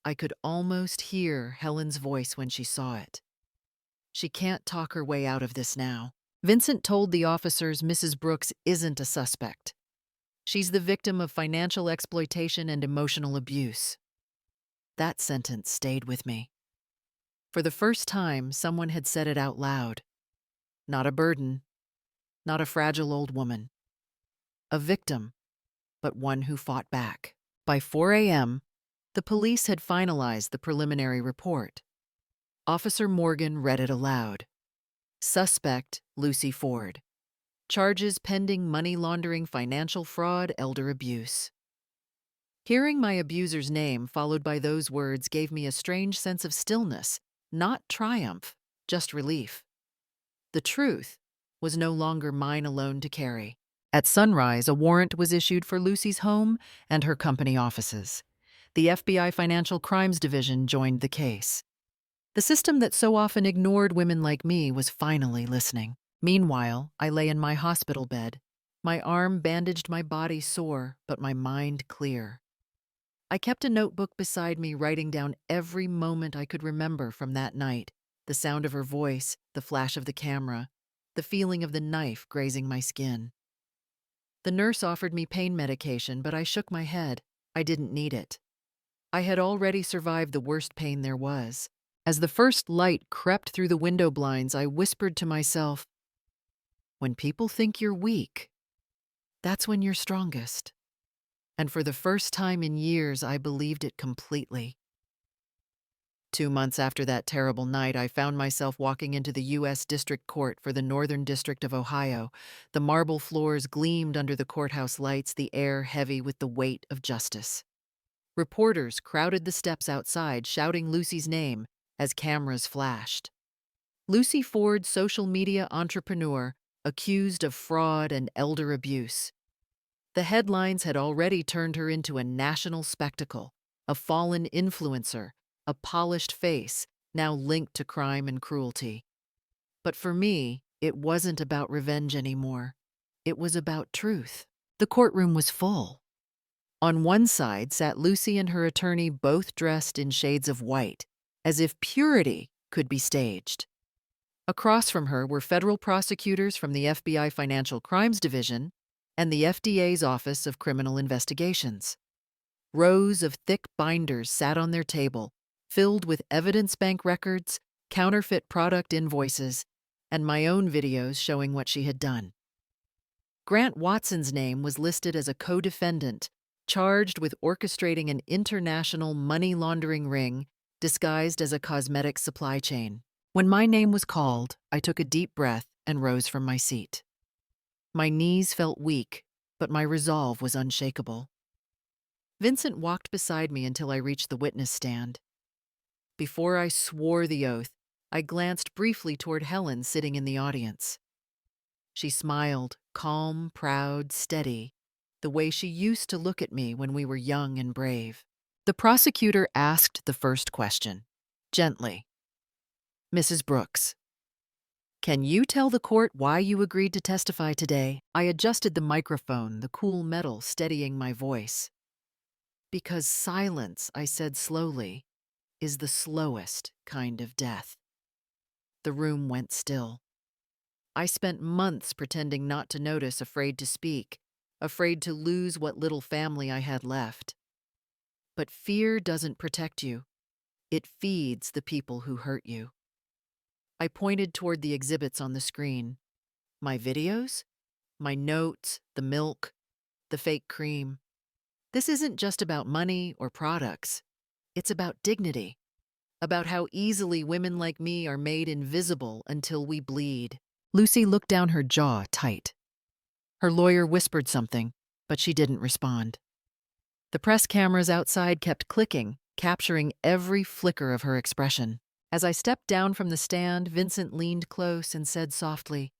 I could almost hear Helen's voice when she saw it. "She can't talk her way out of this now." Vincent told the officers Mrs. Brooks isn't a suspect. She's the victim of financial exploitation and emotional abuse. That sentence stayed with me. For the first time, someone had said it out loud. Not a burden, not a fragile old woman. A victim, but one who fought back. By 4 a.m., the police had finalized the preliminary report. Officer Morgan read it aloud. Suspect, Lucy Ford. Charges pending: money laundering, financial fraud, elder abuse. Hearing my abuser's name followed by those words gave me a strange sense of stillness, not triumph, just relief. The truth was no longer mine alone to carry. At sunrise, a warrant was issued for Lucy's home and her company offices. The FBI Financial Crimes Division joined the case. The system that so often ignored women like me was finally listening. Meanwhile, I lay in my hospital bed, my arm bandaged, my body sore, but my mind clear. I kept a notebook beside me, writing down every moment I could remember from that night: the sound of her voice, the flash of the camera, the feeling of the knife grazing my skin. The nurse offered me pain medication, but I shook my head. I didn't need it. I had already survived the worst pain there was. As the first light crept through the window blinds, I whispered to myself, "When people think you're weak, that's when you're strongest." And for the first time in years, I believed it completely. 2 months after that terrible night, I found myself walking into the U.S. District Court for the Northern District of Ohio. The marble floors gleamed under the courthouse lights, the air heavy with the weight of justice. Reporters crowded the steps outside, shouting Lucy's name as cameras flashed. Lucy Ford, social media entrepreneur, accused of fraud and elder abuse. The headlines had already turned her into a national spectacle, a fallen influencer, a polished face, now linked to crime and cruelty. But for me, it wasn't about revenge anymore. It was about truth. The courtroom was full. On one side sat Lucy and her attorney, both dressed in shades of white, as if purity could be staged. Across from her were federal prosecutors from the FBI Financial Crimes Division and the FDA's Office of Criminal Investigations. Rows of thick binders sat on their table, filled with evidence bank records, counterfeit product invoices, and my own videos showing what she had done. Grant Watson's name was listed as a co-defendant, charged with orchestrating an international money laundering ring disguised as a cosmetic supply chain. When my name was called, I took a deep breath and rose from my seat. My knees felt weak, but my resolve was unshakable. Vincent walked beside me until I reached the witness stand. Before I swore the oath, I glanced briefly toward Helen sitting in the audience. She smiled, calm, proud, steady, the way she used to look at me when we were young and brave. The prosecutor asked the first question, gently. "Mrs. Brooks, can you tell the court why you agreed to testify today?" I adjusted the microphone, the cool metal steadying my voice. "Because silence," I said slowly, "is the slowest kind of death." The room went still. I spent months pretending not to notice, afraid to speak, afraid to lose what little family I had left. But fear doesn't protect you. It feeds the people who hurt you. I pointed toward the exhibits on the screen. My videos, my notes, the milk, the fake cream. This isn't just about money or products. It's about dignity, about how easily women like me are made invisible until we bleed. Lucy looked down, her jaw tight. Her lawyer whispered something, but she didn't respond. The press cameras outside kept clicking, capturing every flicker of her expression. As I stepped down from the stand, Vincent leaned close and said softly,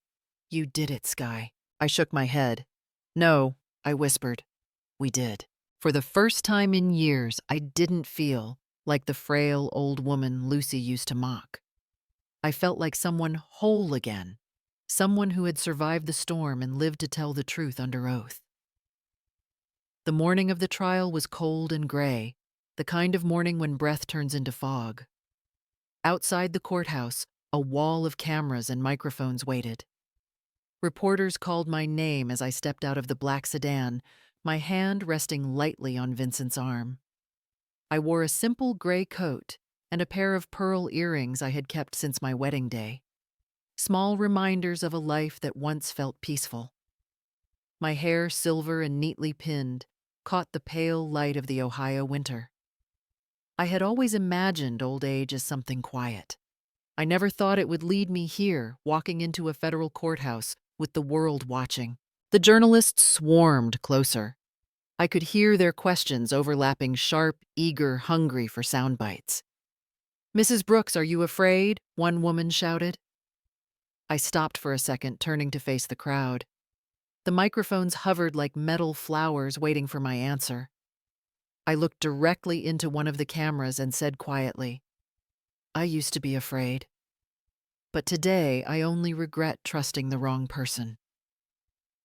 "You did it, Skye." I shook my head. "No," I whispered. "We did." For the first time in years, I didn't feel like the frail old woman Lucy used to mock. I felt like someone whole again, someone who had survived the storm and lived to tell the truth under oath. The morning of the trial was cold and gray, the kind of morning when breath turns into fog. Outside the courthouse, a wall of cameras and microphones waited. Reporters called my name as I stepped out of the black sedan, my hand resting lightly on Vincent's arm. I wore a simple gray coat and a pair of pearl earrings I had kept since my wedding day, small reminders of a life that once felt peaceful. My hair, silver and neatly pinned, caught the pale light of the Ohio winter. I had always imagined old age as something quiet. I never thought it would lead me here, walking into a federal courthouse with the world watching. The journalists swarmed closer. I could hear their questions overlapping sharp, eager, hungry for sound bites. "Mrs. Brooks, are you afraid?" one woman shouted. I stopped for a second, turning to face the crowd. The microphones hovered like metal flowers waiting for my answer. I looked directly into one of the cameras and said quietly, "I used to be afraid. But today I only regret trusting the wrong person."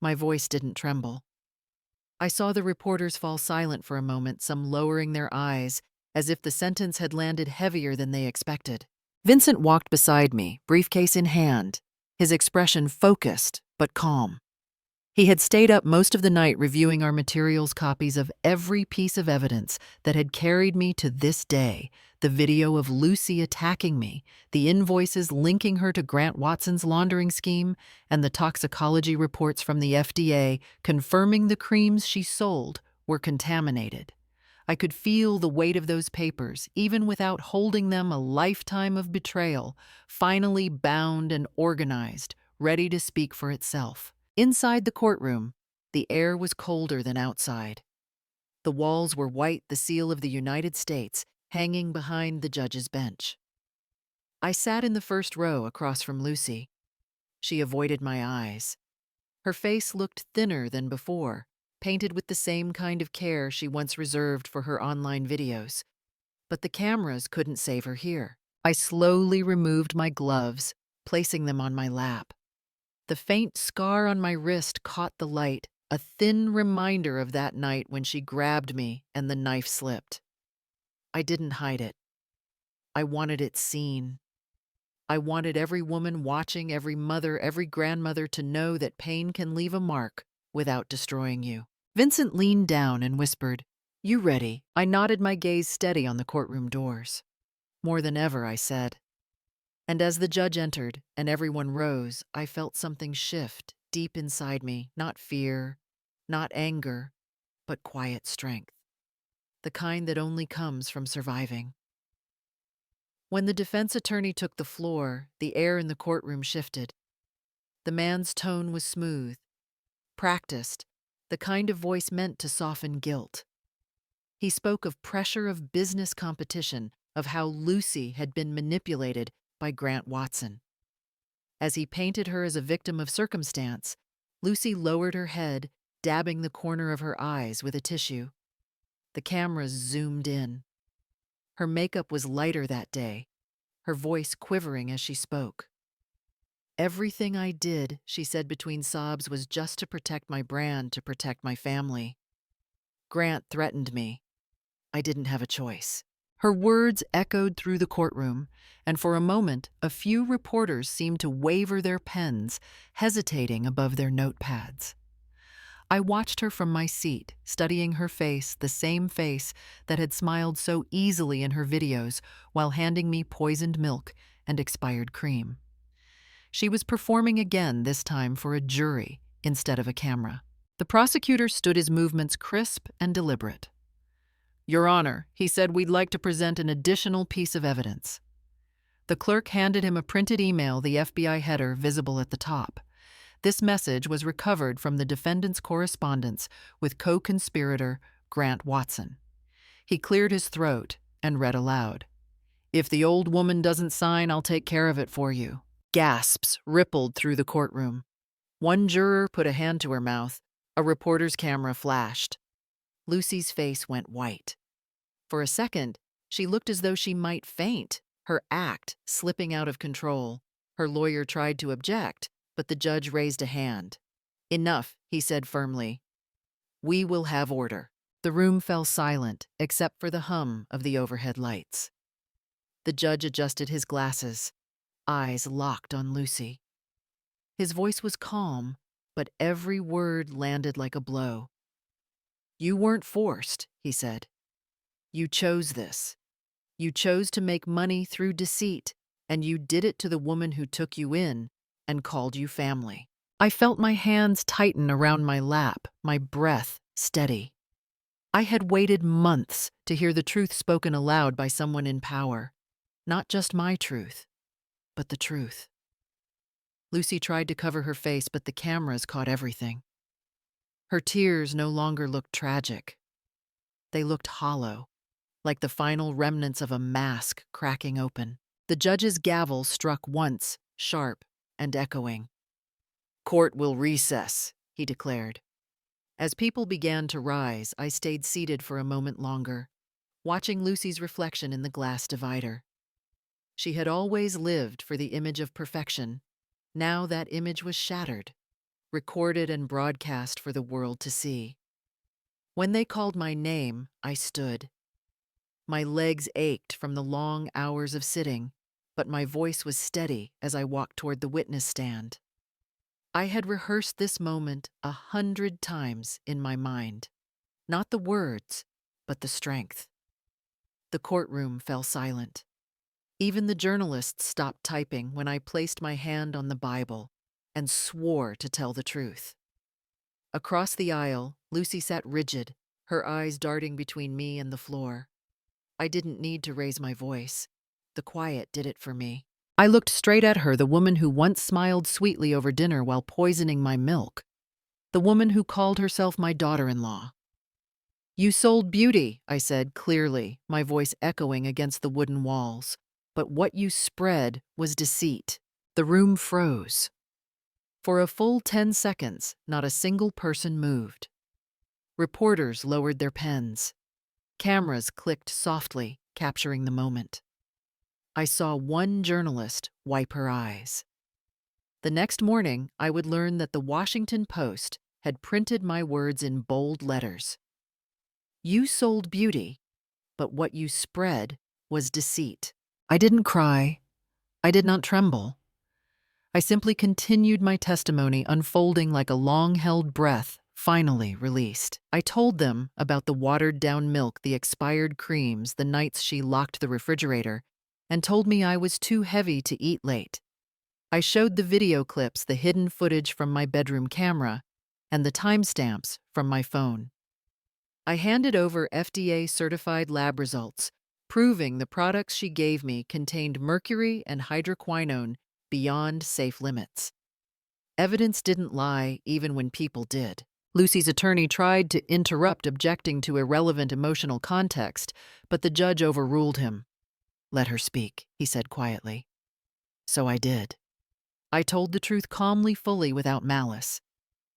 My voice didn't tremble. I saw the reporters fall silent for a moment, some lowering their eyes, as if the sentence had landed heavier than they expected. Vincent walked beside me, briefcase in hand, his expression focused but calm. He had stayed up most of the night reviewing our materials, copies of every piece of evidence that had carried me to this day: the video of Lucy attacking me, the invoices linking her to Grant Watson's laundering scheme, and the toxicology reports from the FDA confirming the creams she sold were contaminated. I could feel the weight of those papers, even without holding them, a lifetime of betrayal, finally bound and organized, ready to speak for itself. Inside the courtroom, the air was colder than outside. The walls were white, the seal of the United States hanging behind the judge's bench. I sat in the first row across from Lucy. She avoided my eyes. Her face looked thinner than before, painted with the same kind of care she once reserved for her online videos. But the cameras couldn't save her here. I slowly removed my gloves, placing them on my lap. The faint scar on my wrist caught the light, a thin reminder of that night when she grabbed me and the knife slipped. I didn't hide it. I wanted it seen. I wanted every woman watching, every mother, every grandmother to know that pain can leave a mark without destroying you. Vincent leaned down and whispered, "You ready?" I nodded, my gaze steady on the courtroom doors. "More than ever," I said. And as the judge entered and everyone rose, I felt something shift deep inside me, not fear, not anger, but quiet strength, the kind that only comes from surviving. When the defense attorney took the floor, the air in the courtroom shifted. The man's tone was smooth, practiced, the kind of voice meant to soften guilt. He spoke of pressure, of business competition, of how Lucy had been manipulated by Grant Watson. As he painted her as a victim of circumstance, Lucy lowered her head, dabbing the corner of her eyes with a tissue. The cameras zoomed in. Her makeup was lighter that day, her voice quivering as she spoke. "Everything I did," she said between sobs, "was just to protect my brand, to protect my family. Grant threatened me. I didn't have a choice." Her words echoed through the courtroom, and for a moment, a few reporters seemed to waver their pens, hesitating above their notepads. I watched her from my seat, studying her face, the same face that had smiled so easily in her videos while handing me poisoned milk and expired cream. She was performing again, this time for a jury instead of a camera. The prosecutor stood, his movements crisp and deliberate. "Your Honor," he said, "we'd like to present an additional piece of evidence." The clerk handed him a printed email, the FBI header visible at the top. This message was recovered from the defendant's correspondence with co-conspirator Grant Watson. He cleared his throat and read aloud, "If the old woman doesn't sign, I'll take care of it for you." Gasps rippled through the courtroom. One juror put a hand to her mouth. A reporter's camera flashed. Lucy's face went white. For a second, she looked as though she might faint, her act slipping out of control. Her lawyer tried to object, but the judge raised a hand. "Enough," he said firmly. "We will have order." The room fell silent, except for the hum of the overhead lights. The judge adjusted his glasses, eyes locked on Lucy. His voice was calm, but every word landed like a blow. "You weren't forced," he said. "You chose this. You chose to make money through deceit, and you did it to the woman who took you in and called you family." I felt my hands tighten around my lap, my breath steady. I had waited months to hear the truth spoken aloud by someone in power. Not just my truth, but the truth. Lucy tried to cover her face, but the cameras caught everything. Her tears no longer looked tragic. They looked hollow, like the final remnants of a mask cracking open. The judge's gavel struck once, sharp and echoing. "Court will recess," he declared. As people began to rise, I stayed seated for a moment longer, watching Lucy's reflection in the glass divider. She had always lived for the image of perfection. Now that image was shattered, recorded and broadcast for the world to see. When they called my name, I stood. My legs ached from the long hours of sitting, but my voice was steady as I walked toward the witness stand. I had rehearsed this moment 100 times in my mind. Not the words, but the strength. The courtroom fell silent. Even the journalists stopped typing when I placed my hand on the Bible and swore to tell the truth. Across the aisle, Lucy sat rigid, her eyes darting between me and the floor. I didn't need to raise my voice. The quiet did it for me. I looked straight at her, the woman who once smiled sweetly over dinner while poisoning my milk. The woman who called herself my daughter-in-law. "You sold beauty," I said clearly, my voice echoing against the wooden walls. "But what you spread was deceit." The room froze. For a full 10 seconds, not a single person moved. Reporters lowered their pens. Cameras clicked softly, capturing the moment. I saw one journalist wipe her eyes. The next morning, I would learn that the Washington Post had printed my words in bold letters. "You sold beauty, but what you spread was deceit." I didn't cry. I did not tremble. I simply continued my testimony, unfolding like a long-held breath, finally released. I told them about the watered-down milk, the expired creams, the nights she locked the refrigerator, and told me I was too heavy to eat late. I showed the video clips, the hidden footage from my bedroom camera, and the timestamps from my phone. I handed over FDA-certified lab results, proving the products she gave me contained mercury and hydroquinone beyond safe limits. Evidence didn't lie even when people did. Lucy's attorney tried to interrupt, objecting to irrelevant emotional context, but the judge overruled him. "Let her speak," he said quietly. So I did. I told the truth calmly, fully, without malice,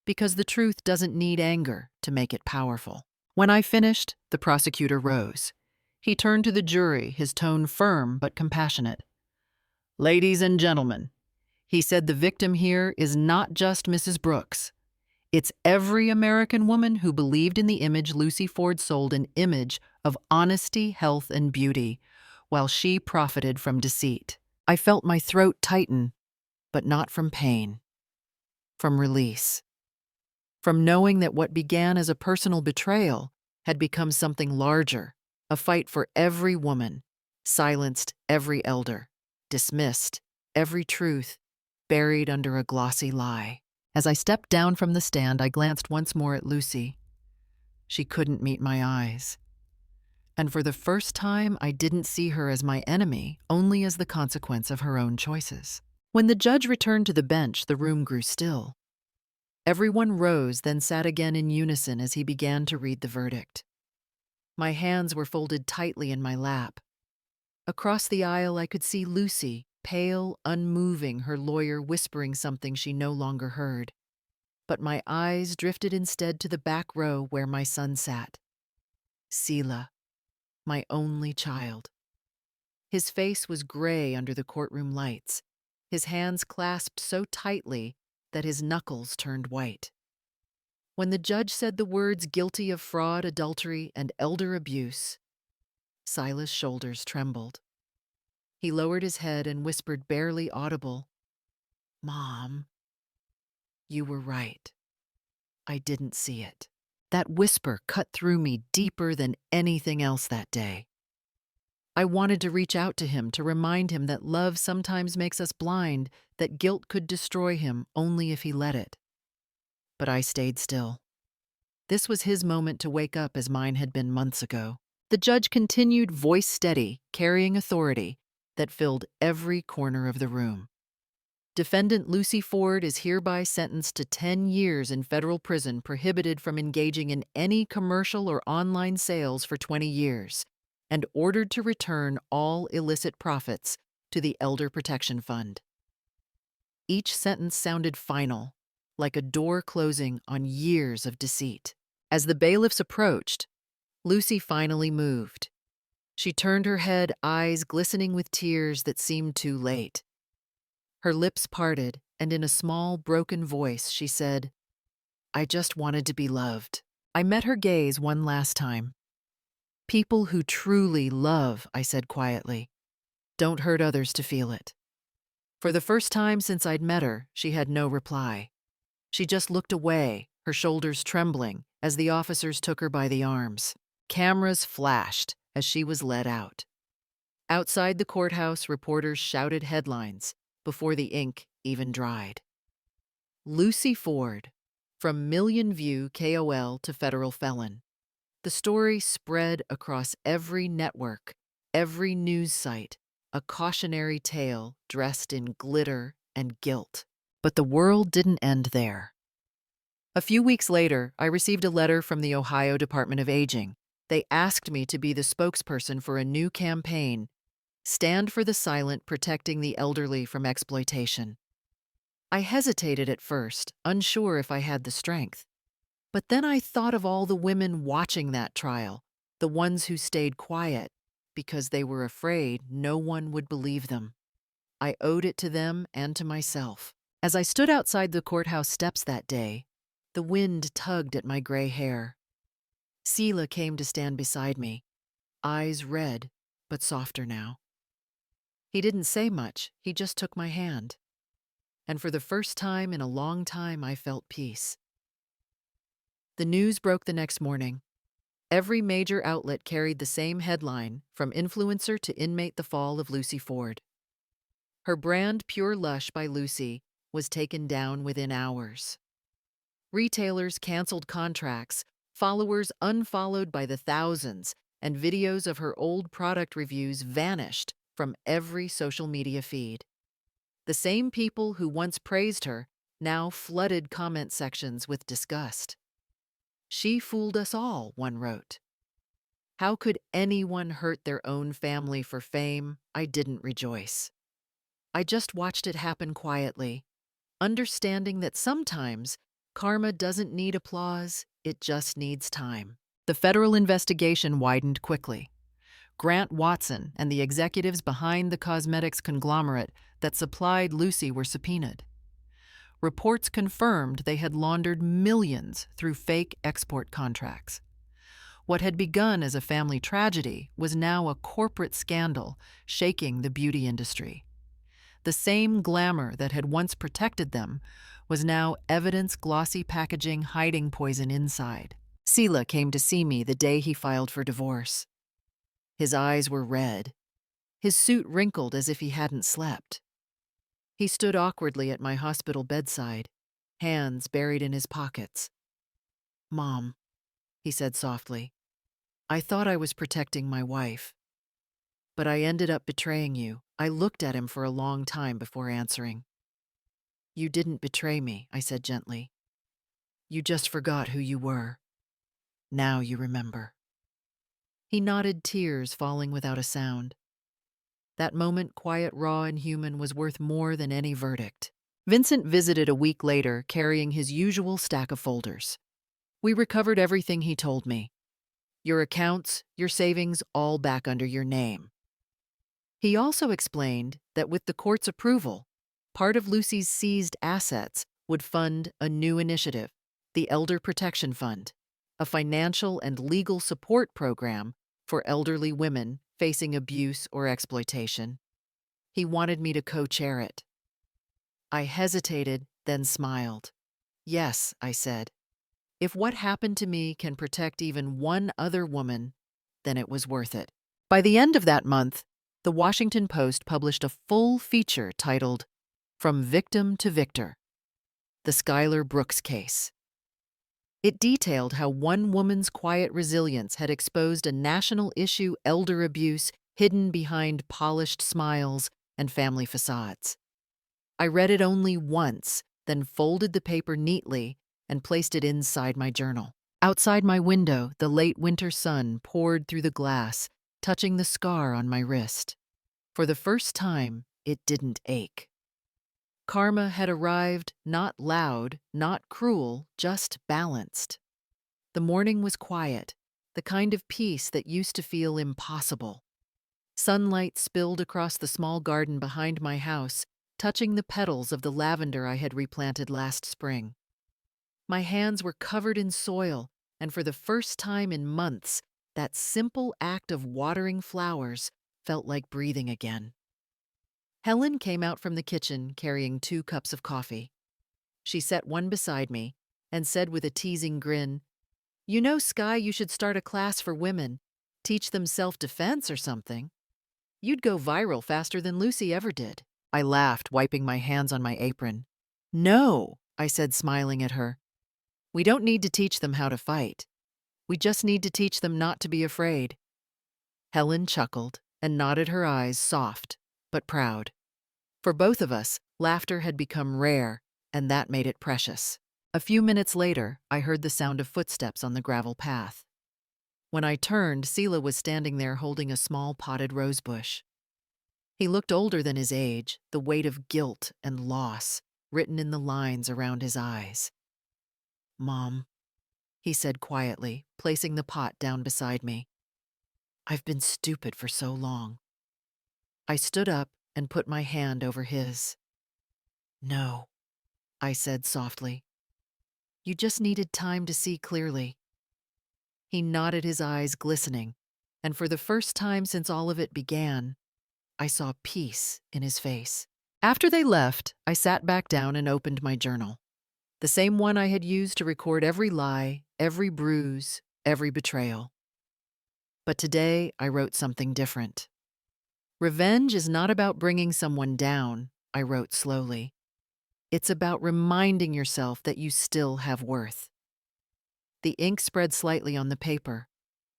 because the truth doesn't need anger to make it powerful. When I finished, the prosecutor rose. He turned to the jury, his tone firm but compassionate. "Ladies and gentlemen," he said, "the victim here is not just Mrs. Brooks. It's every American woman who believed in the image Lucy Ford sold, an image of honesty, health, and beauty, while she profited from deceit." I felt my throat tighten, but not from pain, from release. From knowing that what began as a personal betrayal had become something larger, a fight for every woman, silenced every elder, dismissed every truth buried under a glossy lie. As I stepped down from the stand, I glanced once more at Lucy. She couldn't meet my eyes. And for the first time, I didn't see her as my enemy, only as the consequence of her own choices. When the judge returned to the bench, the room grew still. Everyone rose, then sat again in unison as he began to read the verdict. My hands were folded tightly in my lap. Across the aisle, I could see Lucy, pale, unmoving, her lawyer whispering something she no longer heard. But my eyes drifted instead to the back row where my son sat. Sela, my only child. His face was gray under the courtroom lights, his hands clasped so tightly that his knuckles turned white. When the judge said the words "guilty of fraud, adultery, and elder abuse," Sila's shoulders trembled. He lowered his head and whispered, barely audible, "Mom, you were right. I didn't see it." That whisper cut through me deeper than anything else that day. I wanted to reach out to him, to remind him that love sometimes makes us blind, that guilt could destroy him only if he let it. But I stayed still. This was his moment to wake up, as mine had been months ago. The judge continued, voice steady, carrying authority that filled every corner of the room. Defendant Lucy Ford is hereby sentenced to 10 years in federal prison, prohibited from engaging in any commercial or online sales for 20 years, and ordered to return all illicit profits to the Elder Protection Fund. Each sentence sounded final, like a door closing on years of deceit. As the bailiffs approached, Lucy finally moved. She turned her head, eyes glistening with tears that seemed too late. Her lips parted, and in a small, broken voice, she said, "I just wanted to be loved." I met her gaze one last time. "People who truly love," I said quietly, "don't hurt others to feel it." For the first time since I'd met her, she had no reply. She just looked away, her shoulders trembling, as the officers took her by the arms. Cameras flashed as she was led out. Outside the courthouse, reporters shouted headlines before the ink even dried. Lucy Ford, from Million View KOL to federal felon. The story spread across every network, every news site, a cautionary tale dressed in glitter and guilt. But the world didn't end there. A few weeks later, I received a letter from the Ohio Department of Aging. They asked me to be the spokesperson for a new campaign, Stand for the Silent, Protecting the Elderly from Exploitation. I hesitated at first, unsure if I had the strength. But then I thought of all the women watching that trial, the ones who stayed quiet because they were afraid no one would believe them. I owed it to them and to myself. As I stood outside the courthouse steps that day, the wind tugged at my gray hair. Sela came to stand beside me, eyes red but softer now. He didn't say much, he just took my hand. And for the first time in a long time, I felt peace. The news broke the next morning. Every major outlet carried the same headline, from influencer to inmate: the fall of Lucy Ford. Her brand, Pure Lush by Lucy, was taken down within hours. Retailers canceled contracts, followers unfollowed by the thousands, and videos of her old product reviews vanished from every social media feed. The same people who once praised her now flooded comment sections with disgust. "She fooled us all," one wrote. How could anyone hurt their own family for fame? I didn't rejoice. I just watched it happen quietly, understanding that sometimes karma doesn't need applause, it just needs time. The federal investigation widened quickly. Grant Watson and the executives behind the cosmetics conglomerate that supplied Lucy were subpoenaed. Reports confirmed they had laundered millions through fake export contracts. What had begun as a family tragedy was now a corporate scandal shaking the beauty industry. The same glamour that had once protected them was now evidence-glossy packaging hiding poison inside. Sela came to see me the day he filed for divorce. His eyes were red, his suit wrinkled as if he hadn't slept. He stood awkwardly at my hospital bedside, hands buried in his pockets. "Mom," he said softly, "I thought I was protecting my wife, but I ended up betraying you." I looked at him for a long time before answering. "You didn't betray me," I said gently. "You just forgot who you were. Now you remember." He nodded, tears falling without a sound. That moment, quiet, raw, and human, was worth more than any verdict. Vincent visited a week later, carrying his usual stack of folders. "We recovered everything," he told me. "Your accounts, your savings, all back under your name." He also explained that with the court's approval, part of Lucy's seized assets would fund a new initiative, the Elder Protection Fund, a financial and legal support program for elderly women facing abuse or exploitation. He wanted me to co-chair it. I hesitated, then smiled. "Yes," I said. "If what happened to me can protect even one other woman, then it was worth it." By the end of that month, the Washington Post published a full feature titled "From Victim to Victor: The Skylar Brooks Case." It detailed how one woman's quiet resilience had exposed a national issue: elder abuse hidden behind polished smiles and family facades. I read it only once, then folded the paper neatly and placed it inside my journal. Outside my window, the late winter sun poured through the glass, touching the scar on my wrist. For the first time, it didn't ache. Karma had arrived, not loud, not cruel, just balanced. The morning was quiet, the kind of peace that used to feel impossible. Sunlight spilled across the small garden behind my house, touching the petals of the lavender I had replanted last spring. My hands were covered in soil, and for the first time in months, that simple act of watering flowers felt like breathing again. Helen came out from the kitchen carrying 2 cups of coffee. She set one beside me and said with a teasing grin, "You know, Sky, you should start a class for women. Teach them self-defense or something. You'd go viral faster than Lucy ever did." I laughed, wiping my hands on my apron. "No," I said, smiling at her. "We don't need to teach them how to fight. We just need to teach them not to be afraid." Helen chuckled and nodded her eyes, soft but proud. For both of us, laughter had become rare, and that made it precious. A few minutes later, I heard the sound of footsteps on the gravel path. When I turned, Sela was standing there holding a small potted rosebush. He looked older than his age, the weight of guilt and loss written in the lines around his eyes. "Mom," he said quietly, placing the pot down beside me. "I've been stupid for so long." I stood up and put my hand over his. "No," I said softly. "You just needed time to see clearly." He nodded, his eyes glistening, and for the first time since all of it began, I saw peace in his face. After they left, I sat back down and opened my journal. The same one I had used to record every lie, every bruise, every betrayal. But today, I wrote something different. "Revenge is not about bringing someone down," I wrote slowly. "It's about reminding yourself that you still have worth." The ink spread slightly on the paper,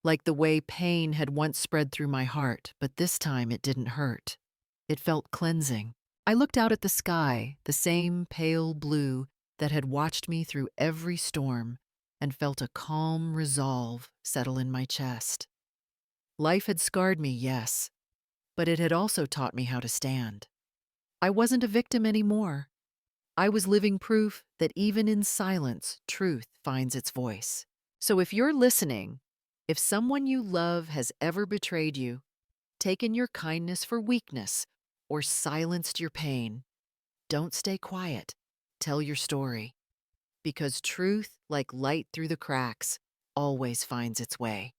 like the way pain had once spread through my heart, but this time it didn't hurt. It felt cleansing. I looked out at the sky, the same pale blue that had watched me through every storm, and felt a calm resolve settle in my chest. Life had scarred me, yes, but it had also taught me how to stand. I wasn't a victim anymore. I was living proof that even in silence, truth finds its voice. So if you're listening, if someone you love has ever betrayed you, taken your kindness for weakness, or silenced your pain, don't stay quiet. Tell your story. Because truth, like light through the cracks, always finds its way.